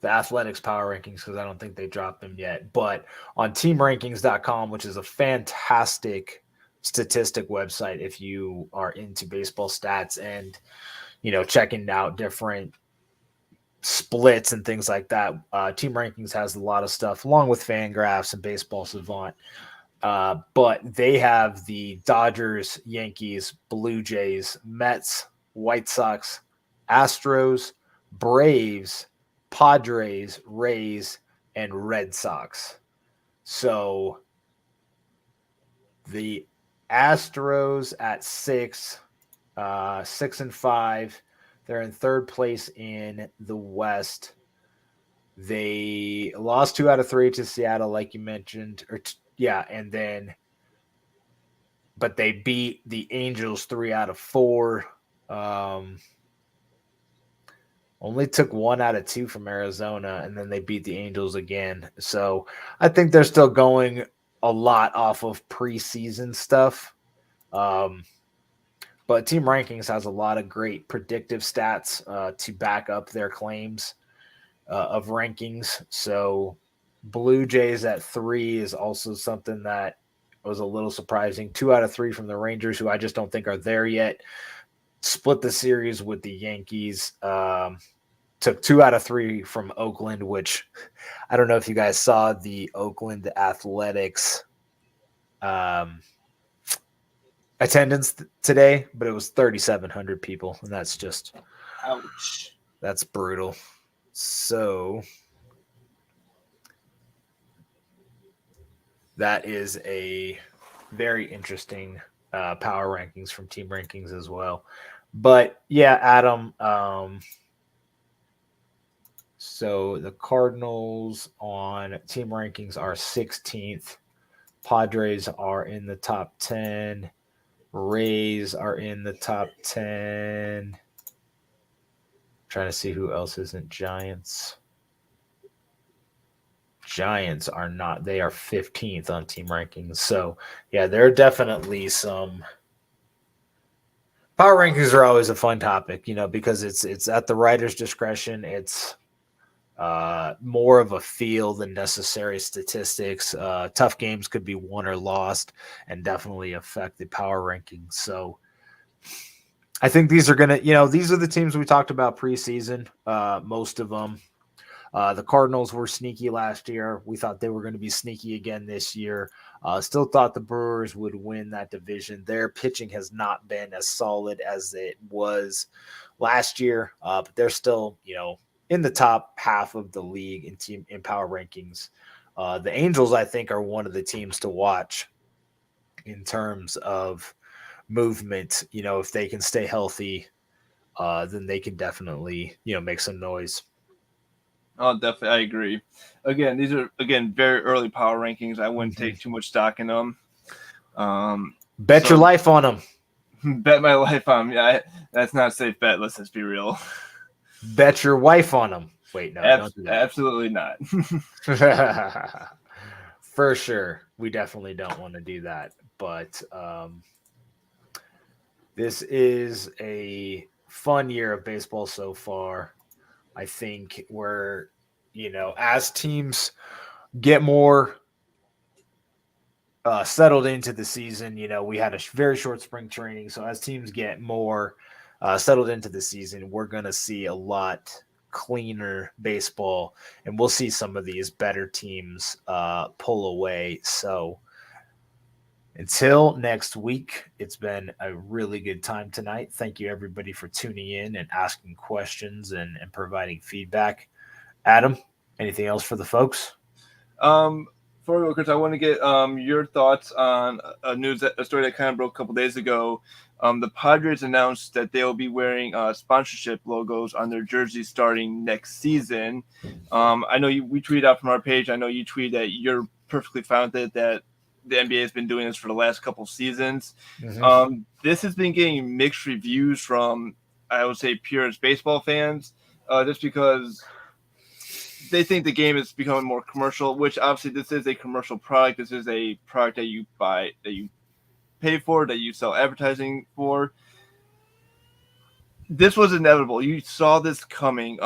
Speaker 1: Athletics power rankings because I don't think they dropped them yet, but on teamrankings.com, which is a fantastic statistic website if you are into baseball stats and checking out different splits and things like that. Team Rankings has a lot of stuff along with Fangraphs and Baseball Savant. But they have the Dodgers, Yankees, Blue Jays, Mets, White Sox, Astros, Braves, Padres, Rays, and Red Sox. So the Astros at 6, 6-5. They're in third place in the West. They lost 2 out of 3 to Seattle, like you mentioned. But they beat the Angels 3 out of 4. Only took 1 out of 2 from Arizona, and then they beat the Angels again. So I think they're still going a lot off of preseason stuff. But Team Rankings has a lot of great predictive stats to back up their claims of rankings. So Blue Jays at 3 is also something that was a little surprising. 2 out of 3 from the Rangers, who I just don't think are there yet. Split the series with the Yankees. Took 2 out of 3 from Oakland, which I don't know if you guys saw the Oakland Athletics attendance today, but it was 3,700 people, and that's just
Speaker 2: ouch.
Speaker 1: That's brutal. So that is a very interesting power rankings from Team Rankings as well. But yeah, Adam. So the Cardinals on Team Rankings are 16th. Padres are in the top 10. Rays are in the top 10. Trying to see who else isn't Giants. Giants are not. They are 15th on team rankings. So, yeah, there are definitely some power rankings are always a fun topic, because it's at the writer's discretion. It's more of a feel than necessary statistics. Tough games could be won or lost and definitely affect the power rankings. So, I think these are going to, these are the teams we talked about preseason, most of them. The Cardinals were sneaky last year. We thought they were going to be sneaky again this year. Still thought the Brewers would win that division. Their pitching has not been as solid as it was last year, but they're still, in the top half of the league in power rankings. The Angels, I think, are one of the teams to watch in terms of movement. If they can stay healthy, then they can definitely, make some noise.
Speaker 2: Oh, definitely, I agree. Again, these are very early power rankings. I wouldn't take too much stock in them.
Speaker 1: Bet your life on them.
Speaker 2: Bet my life on them. Yeah, that's not a safe bet. Let's just be real.
Speaker 1: Bet your wife on them. Wait, no, don't do that.
Speaker 2: Absolutely not.
Speaker 1: For sure, we definitely don't want to do that. But this is a fun year of baseball so far. I think we're, as teams get more settled into the season, we had a very short spring training. So as teams get more settled into the season, we're going to see a lot cleaner baseball, and we'll see some of these better teams pull away. So until next week, it's been a really good time tonight. Thank you, everybody, for tuning in and asking questions and providing feedback. Adam, anything else for the folks?
Speaker 2: Before we go, Chris, I want to get your thoughts on a story that kind of broke a couple days ago. The Padres announced that they will be wearing sponsorship logos on their jerseys starting next season. I know we tweeted out from our page. I know you tweeted that you're perfectly fine with it, that the NBA has been doing this for the last couple seasons. Mm-hmm. This has been getting mixed reviews from, I would say, purist baseball fans, just because they think the game is becoming more commercial, which obviously this is a commercial product. This is a product that you buy, that you pay for, that you sell advertising for. This was inevitable. You saw this coming.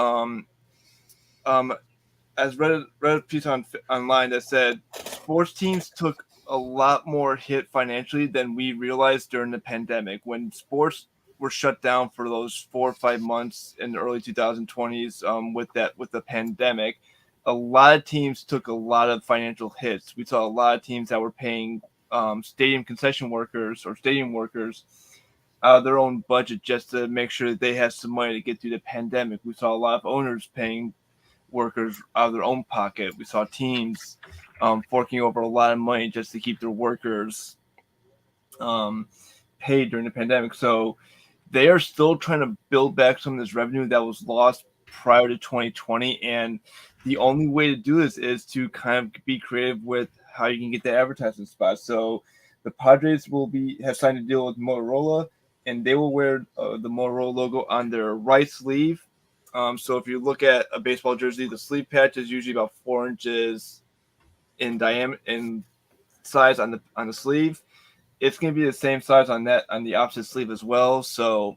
Speaker 2: As read a piece online that said sports teams took a lot more hit financially than we realized during the pandemic, when sports were shut down for those 4 or 5 months in the early 2020s. With the pandemic, a lot of teams took a lot of financial hits. We saw a lot of teams that were paying stadium concession workers or stadium workers out of their own budget just to make sure that they had some money to get through the pandemic. We saw a lot of owners paying workers out of their own pocket. We saw teams forking over a lot of money just to keep their workers paid during the pandemic. So they are still trying to build back some of this revenue that was lost prior to 2020. And the only way to do this is to kind of be creative with how you can get the advertising spots. So the Padres have signed a deal with Motorola, and they will wear the Motorola logo on their right sleeve. So if you look at a baseball jersey, the sleeve patch is usually about 4 inches in diameter, in size on the sleeve. It's going to be the same size on the opposite sleeve as well. So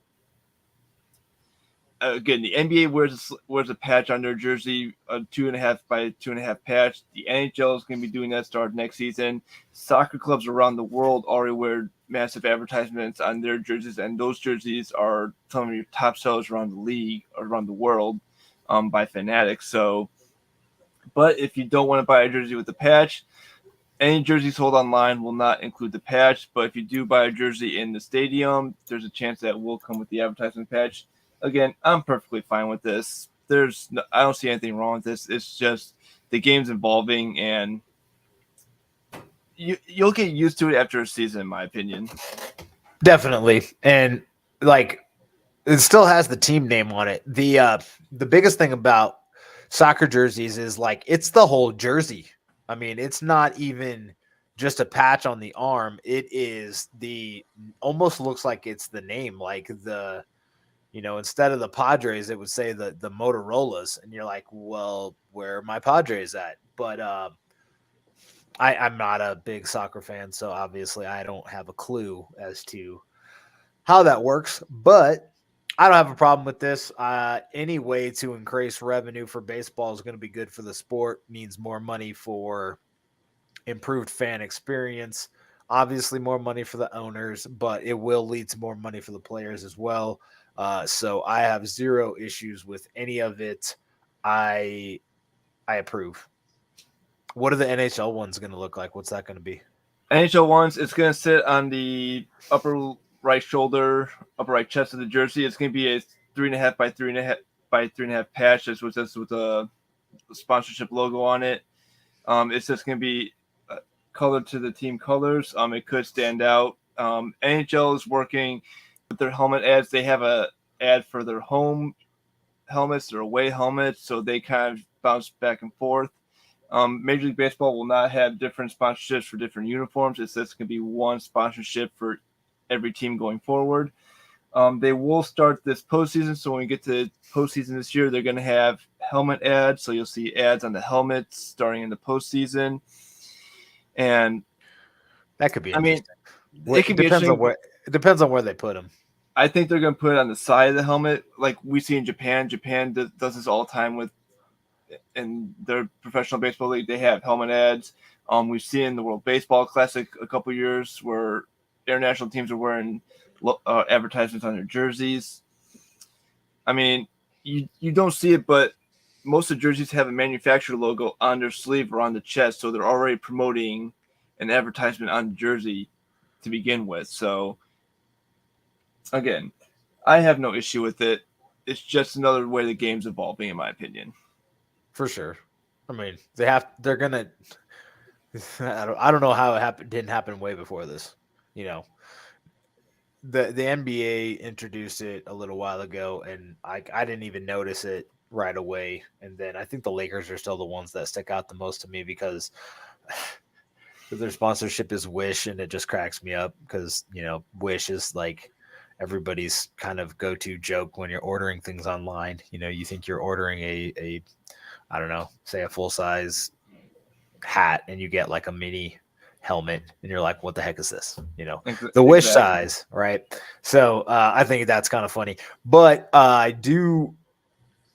Speaker 2: again, the NBA wears a patch on their jersey, a 2.5 by 2.5 patch. The NHL is going to be doing that start next season. Soccer clubs around the world already wear massive advertisements on their jerseys, and those jerseys are some of your top sellers around the league, around the world, by fanatics. So, but if you don't want to buy a jersey with the patch, any jersey sold online will not include the patch. But if you do buy a jersey in the stadium, there's a chance that it will come with the advertisement patch. Again, I'm perfectly fine with this. I don't see anything wrong with this. It's just the game's evolving, and you'll get used to it after a season, in my opinion.
Speaker 1: Definitely. And it still has the team name on it. The biggest thing about soccer jerseys is it's the whole jersey. I mean, it's not even just a patch on the arm. It is almost looks like it's the name, instead of the Padres, it would say the Motorola's, and you're like, well, where are my Padres at? But I'm not a big soccer fan, so obviously I don't have a clue as to how that works. But I don't have a problem with this. Any way to increase revenue for baseball is going to be good for the sport. Means more money for improved fan experience. Obviously, more money for the owners, but it will lead to more money for the players as well. So I have zero issues with any of it. I approve. What are the NHL ones going to look like? What's that going to be?
Speaker 2: NHL ones, it's going to sit on the upper right shoulder, upper right chest of the jersey. It's going to be a 3.5 by 3.5 by 3.5 patch. That's with a sponsorship logo on it. It's just going to be colored to the team colors. It could stand out. NHL is working with their helmet ads. They have a ad for their home helmets, their away helmets, so they kind of bounce back and forth. Major League Baseball will not have different sponsorships for different uniforms. It's just going to be one sponsorship for every team going forward. They will start this postseason, so when we get to postseason this year, they're going to have helmet ads. So you'll see ads on the helmets starting in the postseason, and
Speaker 1: that could be.
Speaker 2: I mean,
Speaker 1: it can be interesting. It depends on where they put them.
Speaker 2: I think they're going to put it on the side of the helmet, like we see in Japan. Japan does this all the time with. In their professional baseball league, they have helmet ads. We've seen the World Baseball Classic a couple years where international teams are wearing advertisements on their jerseys. I mean, you don't see it, but most of the jerseys have a manufacturer logo on their sleeve or on the chest, so they're already promoting an advertisement on the jersey to begin with. So, again, I have no issue with it. It's just another way the game's evolving, in my opinion.
Speaker 1: For sure. I mean, they're gonna. I don't know how it didn't happen way before this. The NBA introduced it a little while ago, and I didn't even notice it right away. And then I think the Lakers are still the ones that stick out the most to me because their sponsorship is Wish, and it just cracks me up because Wish is like everybody's kind of go-to joke when you're ordering things online. You think you're ordering a I don't know, say a full-size hat, and you get like a mini helmet, and you're like, what the heck is this? The Wish size, right? So I think that's kind of funny. But I do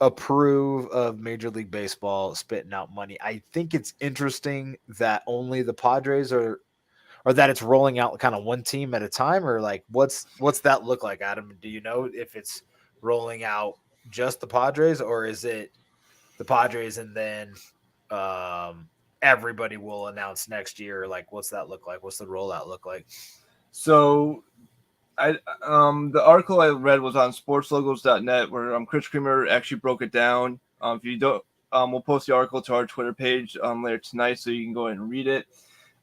Speaker 1: approve of Major League Baseball spitting out money. I think it's interesting that only the Padres or that it's rolling out kind of one team at a time, or like what's that look like, Adam? Do you know if it's rolling out just the Padres, or is it the Padres and then everybody will announce next year? Like, what's that look like? What's the rollout look like?
Speaker 2: So the article I read was on sportslogos.net where Chris Creamer actually broke it down. If you don't, we'll post the article to our Twitter page later tonight so you can go ahead and read it.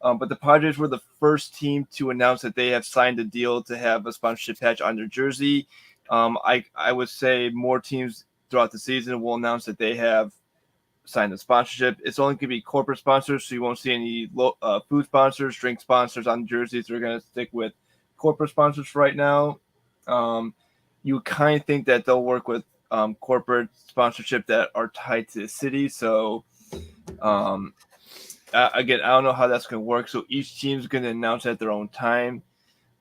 Speaker 2: But the Padres were the first team to announce that they have signed a deal to have a sponsorship patch on their jersey. I would say more teams throughout the season will announce that they have signed the sponsorship. It's only going to be corporate sponsors, so you won't see any food sponsors, drink sponsors on the jerseys. They're going to stick with corporate sponsors for right now. You kind of think that they'll work with corporate sponsorship that are tied to the city. So, again, I don't know how that's going to work. So each team's going to announce at their own time.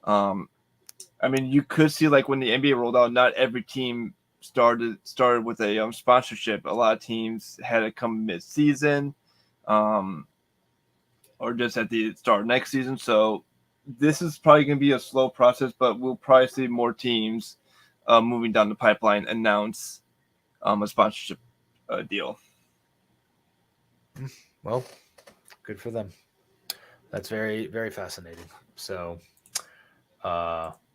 Speaker 2: I mean, you could see like when the NBA rolled out, not every team started with a sponsorship. A lot of teams had it come mid-season, or just at the start of next season. So this is probably going to be a slow process, but we'll probably see more teams moving down the pipeline announce a sponsorship deal.
Speaker 1: Well, good for them. That's very, very fascinating. So,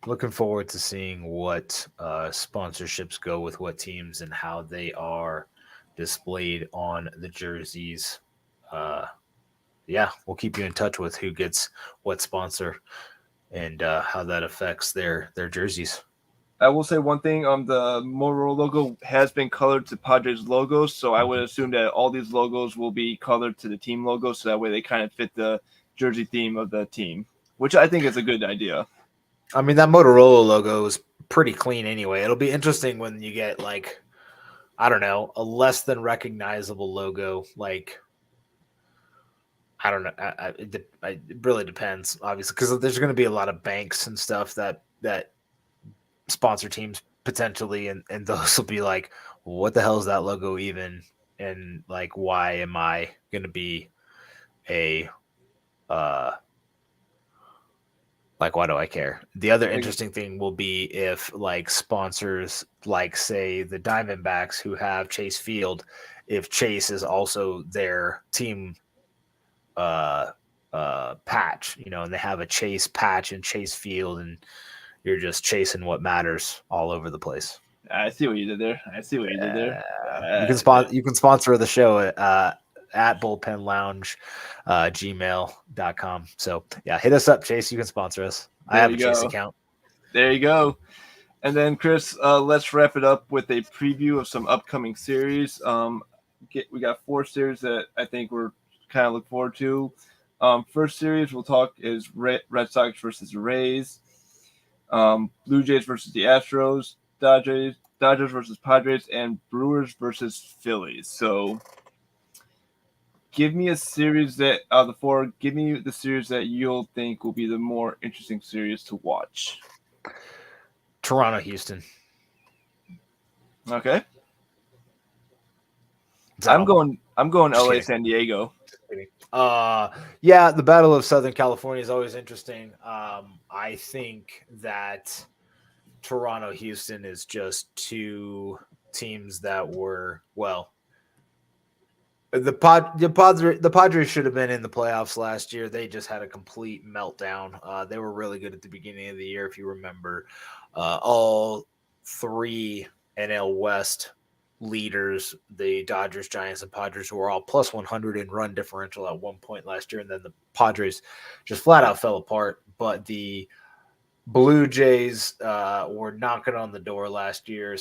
Speaker 1: looking forward to seeing what sponsorships go with what teams and how they are displayed on the jerseys. Yeah, we'll keep you in touch with who gets what sponsor and how that affects their jerseys.
Speaker 2: I will say one thing: the Motorola logo has been colored to Padres logos, so I would assume that all these logos will be colored to the team logo, so that way they kind of fit the jersey theme of the team, which I think is a good idea.
Speaker 1: I mean, that Motorola logo is pretty clean anyway. It'll be interesting when you get like, I don't know, a less than recognizable logo. Like, I don't know. It really depends, obviously, because there's going to be a lot of banks and stuff that sponsor teams potentially, and those will be like, what the hell is that logo even? And like, why am I going to be a like, why do I care? The other interesting thing will be if like sponsors, like say the Diamondbacks who have Chase Field, if Chase is also their team patch, and they have a Chase patch and Chase Field, and you're just chasing what matters all over the place.
Speaker 2: I see what you did there.
Speaker 1: You can sponsor the show at Bullpen Lounge, gmail.com. So yeah, hit us up, Chase. You can sponsor us. I have a Chase account.
Speaker 2: There you go. And then Chris, let's wrap it up with a preview of some upcoming series. We got 4 series that I think we're kind of look forward to. First series we'll talk is Red Sox versus the Rays, Blue Jays versus the Astros, Dodgers versus Padres, and Brewers versus Phillies. So give me a series that out of the 4, give me the series that you'll think will be the more interesting series to watch.
Speaker 1: Toronto, Houston.
Speaker 2: Okay. I'm going LA, San Diego.
Speaker 1: Yeah, the Battle of Southern California is always interesting. I think that Toronto, Houston is just 2 teams that were, well, the Padres should have been in the playoffs last year. They just had a complete meltdown. They were really good at the beginning of the year, if you remember. All 3 NL West leaders, the Dodgers, Giants, and Padres, who were all plus 100 in run differential at one point last year, and then the Padres just flat out fell apart. But the Blue Jays were knocking on the door last year,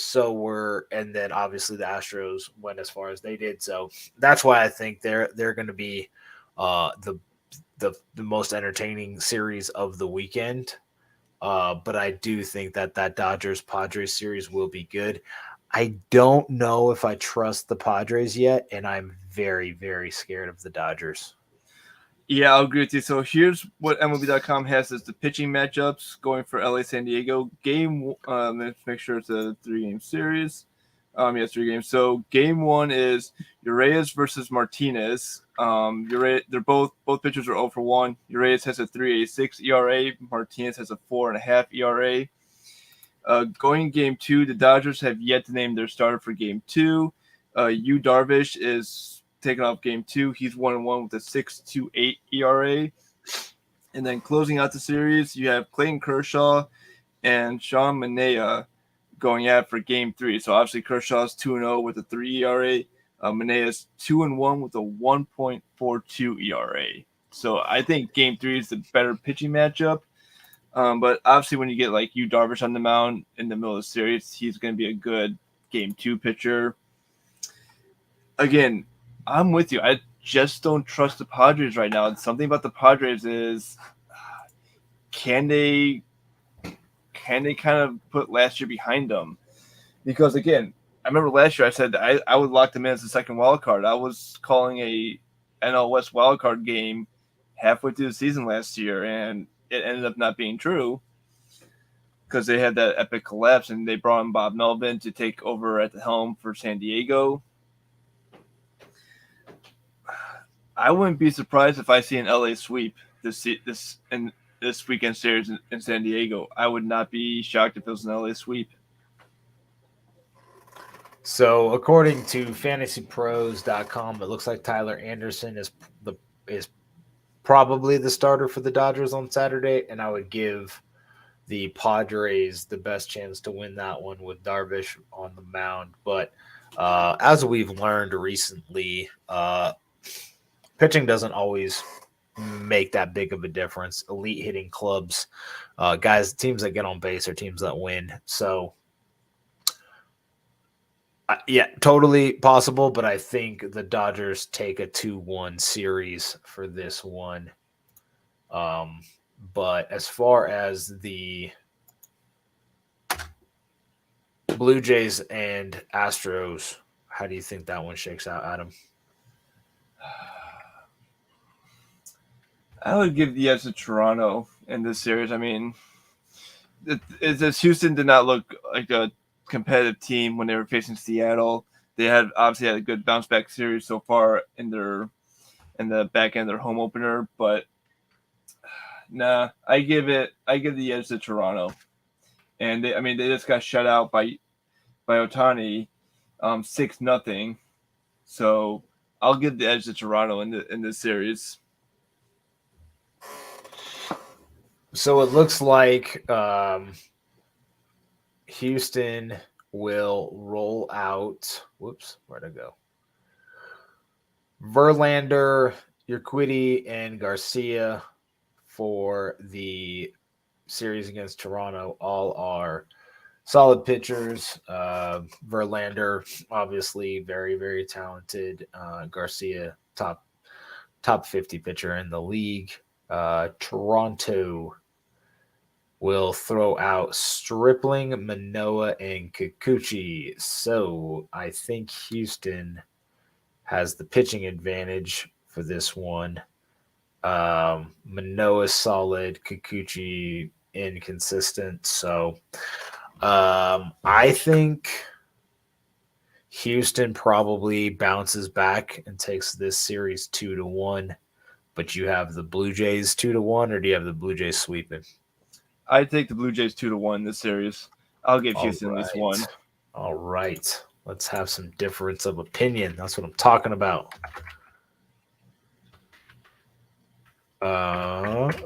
Speaker 1: and then obviously the Astros went as far as they did. So that's why I think they're going to be the most entertaining series of the weekend. But I do think that Dodgers Padres series will be good. I don't know if I trust the Padres yet, and I'm very, very scared of the Dodgers.
Speaker 2: Yeah, I'll agree with you. So here's what MLB.com has as the pitching matchups going for LA San Diego. Let's make sure it's a 3-game series. Yeah, 3 games. So game 1 is Urias versus Martinez. They're both pitchers are 0 for 1. Urias has a 3.86 ERA. Martinez has a 4.5 ERA. Going game 2, the Dodgers have yet to name their starter for game 2. Yu Darvish is taking off game 2. He's 1-1 with a 6.28 ERA. And then closing out the series, you have Clayton Kershaw and Sean Manaea going at for game 3. So obviously Kershaw's 2-0 with a 3 ERA. Manea's 2-1 with a 1.42 ERA. So I think game 3 is the better pitching matchup. But obviously when you get like Yu Darvish on the mound in the middle of the series, he's going to be a good game 2 pitcher. Again, I'm with you. I just don't trust the Padres right now. And something about the Padres is, can they kind of put last year behind them? Because again, I remember last year I said I would lock them in as the second wild card. I was calling a NL West wild card game halfway through the season last year, and it ended up not being true because they had that epic collapse, and they brought in Bob Melvin to take over at the helm for San Diego. I wouldn't be surprised if I see an LA sweep this weekend series in San Diego. I would not be shocked if it was an LA sweep.
Speaker 1: So according to fantasypros.com, it looks like Tyler Anderson is probably the starter for the Dodgers on Saturday, and I would give the Padres the best chance to win that one with Darvish on the mound. But as we've learned recently, pitching doesn't always make that big of a difference. Elite hitting clubs, teams that get on base are teams that win. So, yeah, totally possible, but I think the Dodgers take a 2-1 series for this one. But as far as the Blue Jays and Astros. How do you think that one shakes out, Adam?
Speaker 2: I would give the edge to Toronto in this series. I mean, Houston did not look like a competitive team when they were facing Seattle. They had obviously had a good bounce back series so far in the back end of their home opener, but I give the edge to Toronto. And they just got shut out by Ohtani, 6-0. So I'll give the edge to Toronto in this series.
Speaker 1: So it looks like Houston will roll out. Whoops, where'd I go? Verlander, Urquidy, and Garcia for the series against Toronto. All are solid pitchers. Verlander, obviously, very, very talented. Garcia, top 50 pitcher in the league. Toronto will throw out Stripling, Manoah, and Kikuchi. So I think Houston has the pitching advantage for this one. Manoah's solid, Kikuchi inconsistent. So I think Houston probably bounces back and takes this series 2-1. But you have the Blue Jays 2-1, or do you have the Blue Jays sweeping?
Speaker 2: I take the Blue Jays 2-1 this series. I'll give Houston at least one.
Speaker 1: All right. Let's have some difference of opinion. That's what I'm talking about.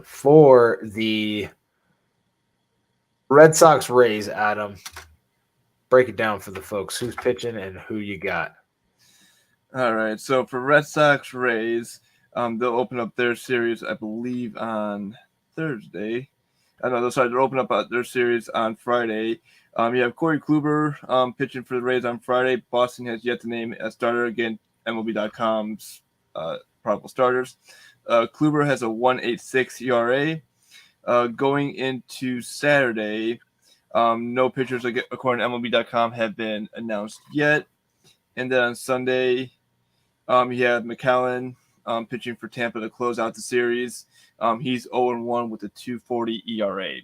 Speaker 1: For the Red Sox Rays, Adam, break it down for the folks. Who's pitching and who you got?
Speaker 2: All right. So for Red Sox Rays, they'll open up their series, I believe, on Thursday. They'll open up their series on Friday. You have Corey Kluber pitching for the Rays on Friday. Boston has yet to name a starter. Again, MLB.com's probable starters. Kluber has a 1.86 ERA. Going into Saturday, no pitchers, according to MLB.com, have been announced yet. And then on Sunday, you have McCallan pitching for Tampa to close out the series. He's 0-1 with a 2.40 ERA.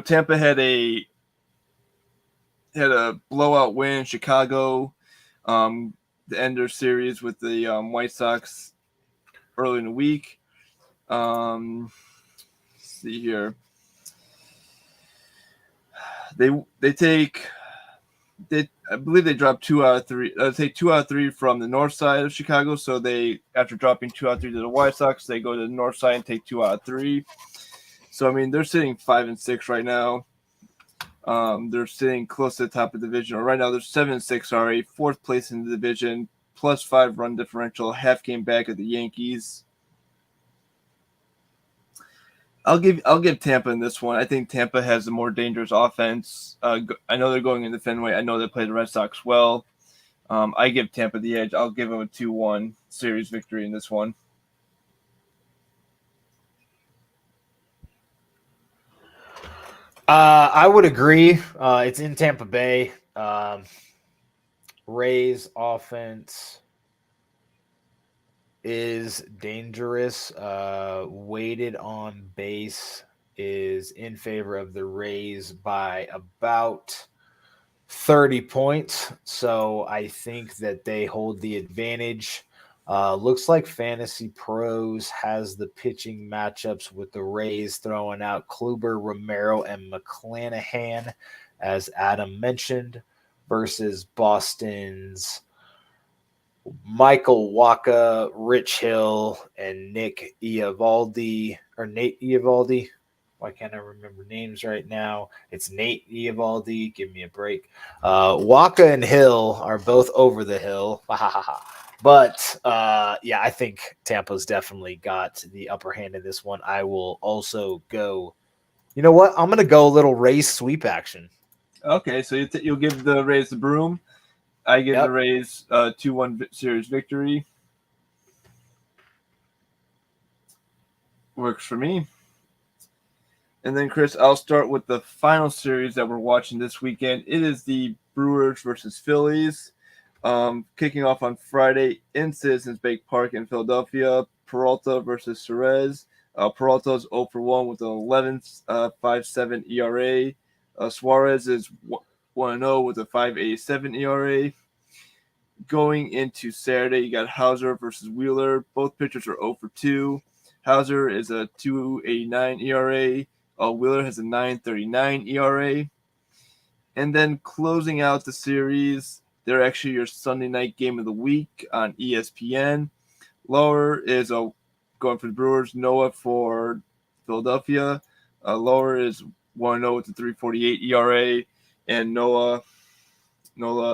Speaker 2: Tampa had a blowout win in Chicago to end their series with the White Sox early in the week. Let's see here. I believe they dropped 2 out of 3. Take 2 out of 3 from the north side of Chicago. So after dropping 2 out of 3 to the White Sox, they go to the north side and take 2 out of 3. So they're sitting 5-6 right now. They're sitting close to the top of the division. Right now, they're 7-6 already, fourth place in the division, +5 run differential, half game back at the Yankees. I'll give Tampa in this one. I think Tampa has a more dangerous offense. I know they're going into Fenway. I know they play the Red Sox well. I give Tampa the edge. I'll give them a 2-1 series victory in this one.
Speaker 1: I would agree. It's in Tampa Bay. Rays offense is dangerous. Weighted on base is in favor of the Rays by about 30 points. So I think that they hold the advantage. Looks like Fantasy Pros has the pitching matchups with the Rays throwing out Kluber, Romero, and McClanahan, as Adam mentioned, versus Boston's Michael Wacha, Rich Hill, and Nate Eovaldi. Why can't I remember names right now? It's Nate Eovaldi. Give me a break. Wacha and Hill are both over the hill. But, I think Tampa's definitely got the upper hand in this one. I will also go – you know what? I'm going to go a little Rays sweep action.
Speaker 2: Okay, so you'll give the Rays the broom. I give the Rays a 2-1 series victory. Works for me. And then, Chris, I'll start with the final series that we're watching this weekend. It is the Brewers versus Phillies, kicking off on Friday in Citizens Bank Park in Philadelphia. Peralta versus Suarez. Peralta's 0 for 1 with an 11.57 ERA. Suarez is 1-0 with a 5.87 ERA. Going into Saturday, you got Hauser versus Wheeler. Both pitchers are 0 for 2. Hauser is a 2.89 ERA. Wheeler has a 9.39 ERA. And then closing out the series, they're actually your Sunday night game of the week on ESPN. Lower is going for the Brewers. Noah for Philadelphia. Lower is 1-0 with a 3.48 ERA. And Nola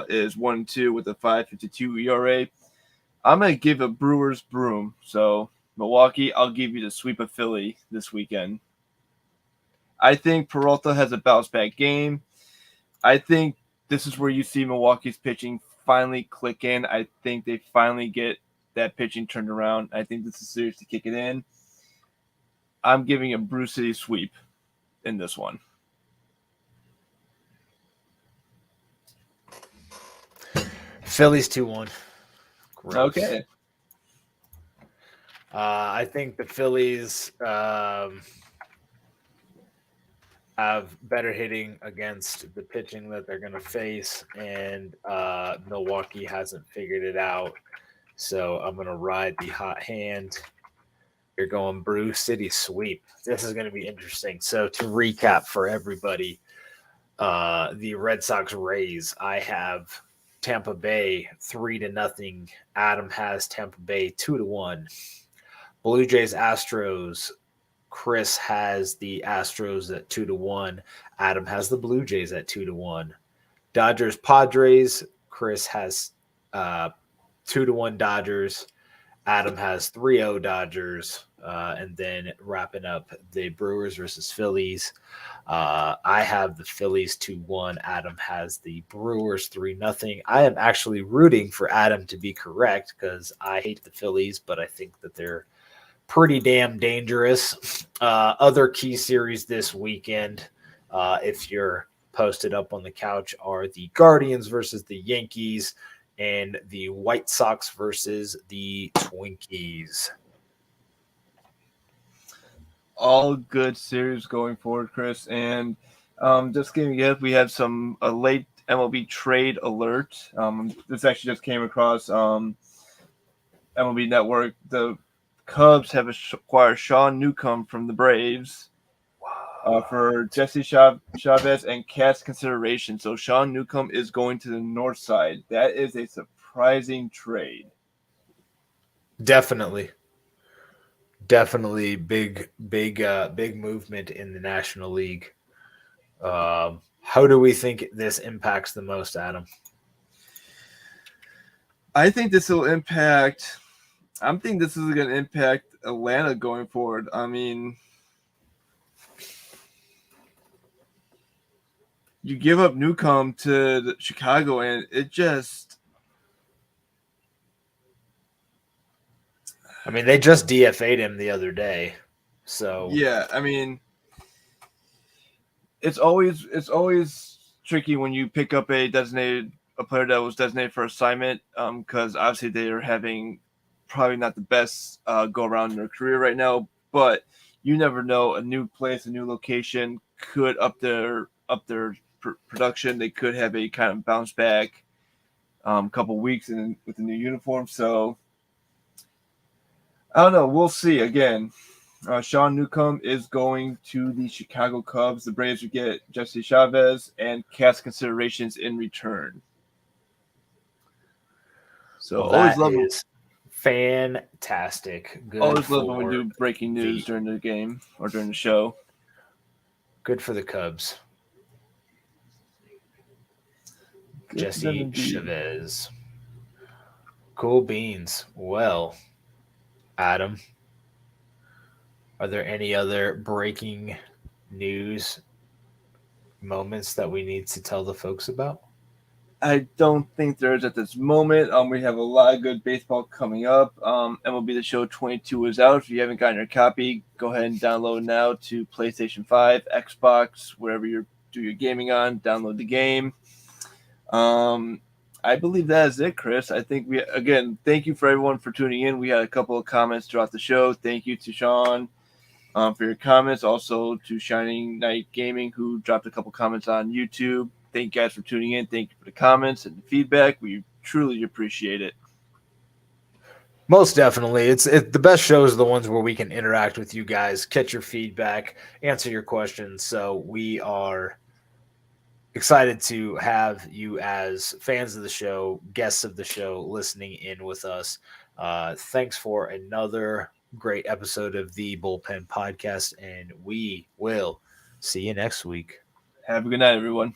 Speaker 2: is 1-2 with a 5.52 ERA. I'm going to give a Brewers broom. So, Milwaukee, I'll give you the sweep of Philly this weekend. I think Peralta has a bounce-back game. I think this is where you see Milwaukee's pitching finally click in. I think they finally get that pitching turned around. I think this is serious to kick it in. I'm giving a Brew City sweep in this one.
Speaker 1: Phillies 2-1. Gross.
Speaker 2: Okay.
Speaker 1: I think the Phillies have better hitting against the pitching that they're going to face, and Milwaukee hasn't figured it out. So I'm going to ride the hot hand. You're going Brew City sweep. This is going to be interesting. So to recap for everybody, the Red Sox Rays, I have Tampa Bay 3-0. Adam has Tampa Bay 2-1. Blue Jays Astros, Chris has the Astros at 2-1. Adam has the Blue Jays at 2-1. Dodgers Padres, Chris has 2-1 Dodgers. Adam has 3-0 Dodgers. And then wrapping up the Brewers versus Phillies. I have the Phillies 2-1. Adam has the Brewers 3-0. I am actually rooting for Adam to be correct because I hate the Phillies, but I think that they're pretty damn dangerous. Other key series this weekend, if you're posted up on the couch, are the Guardians versus the Yankees and the White Sox versus the Twinkies.
Speaker 2: All good series going forward, Chris. And just giving you, we have a late MLB trade alert. This actually just came across MLB Network. The Cubs have acquired Sean Newcomb from the Braves for Jesse Chavez and cash consideration. So Sean Newcomb is going to the north side. That is a surprising trade.
Speaker 1: Definitely big movement in the National League. How do we think this impacts the most, Adam?
Speaker 2: I think this will impact. I'm thinking this is going to impact Atlanta going forward. I mean, you give up Newcomb to Chicago, and it just.
Speaker 1: I mean, they just DFA'd him the other day, so
Speaker 2: yeah. I mean, it's always tricky when you pick up a player that was designated for assignment, because obviously they are having probably not the best go around in their career right now, but you never know. A new place, a new location could up their production. They could have a kind of bounce back couple weeks with the new uniform. So I don't know. We'll see. Again, Sean Newcomb is going to the Chicago Cubs. The Braves would get Jesse Chavez and cash considerations in return. So always love it.
Speaker 1: Fantastic. Good.
Speaker 2: Always love when we do breaking news during the game or during the show.
Speaker 1: Good for the Cubs. Jesse Chavez. Cool beans. Well, Adam, are there any other breaking news moments that we need to tell the folks about?
Speaker 2: I don't think there is at this moment. We have a lot of good baseball coming up. MLB The Show 22 is out. If you haven't gotten your copy, go ahead and download now to PlayStation 5, Xbox, wherever you do your gaming on. Download the game. I believe that is it, Chris. I think thank you for everyone for tuning in. We had a couple of comments throughout the show. Thank you to Sean for your comments. Also to Shining Knight Gaming, who dropped a couple comments on YouTube. Thank you guys for tuning in. Thank you for the comments and the feedback. We truly appreciate it.
Speaker 1: Most definitely. It's the best shows are the ones where we can interact with you guys, catch your feedback, answer your questions. So we are excited to have you as fans of the show, guests of the show, listening in with us. Thanks for another great episode of the Bullpen Podcast, and we will see you next week.
Speaker 2: Have a good night, everyone.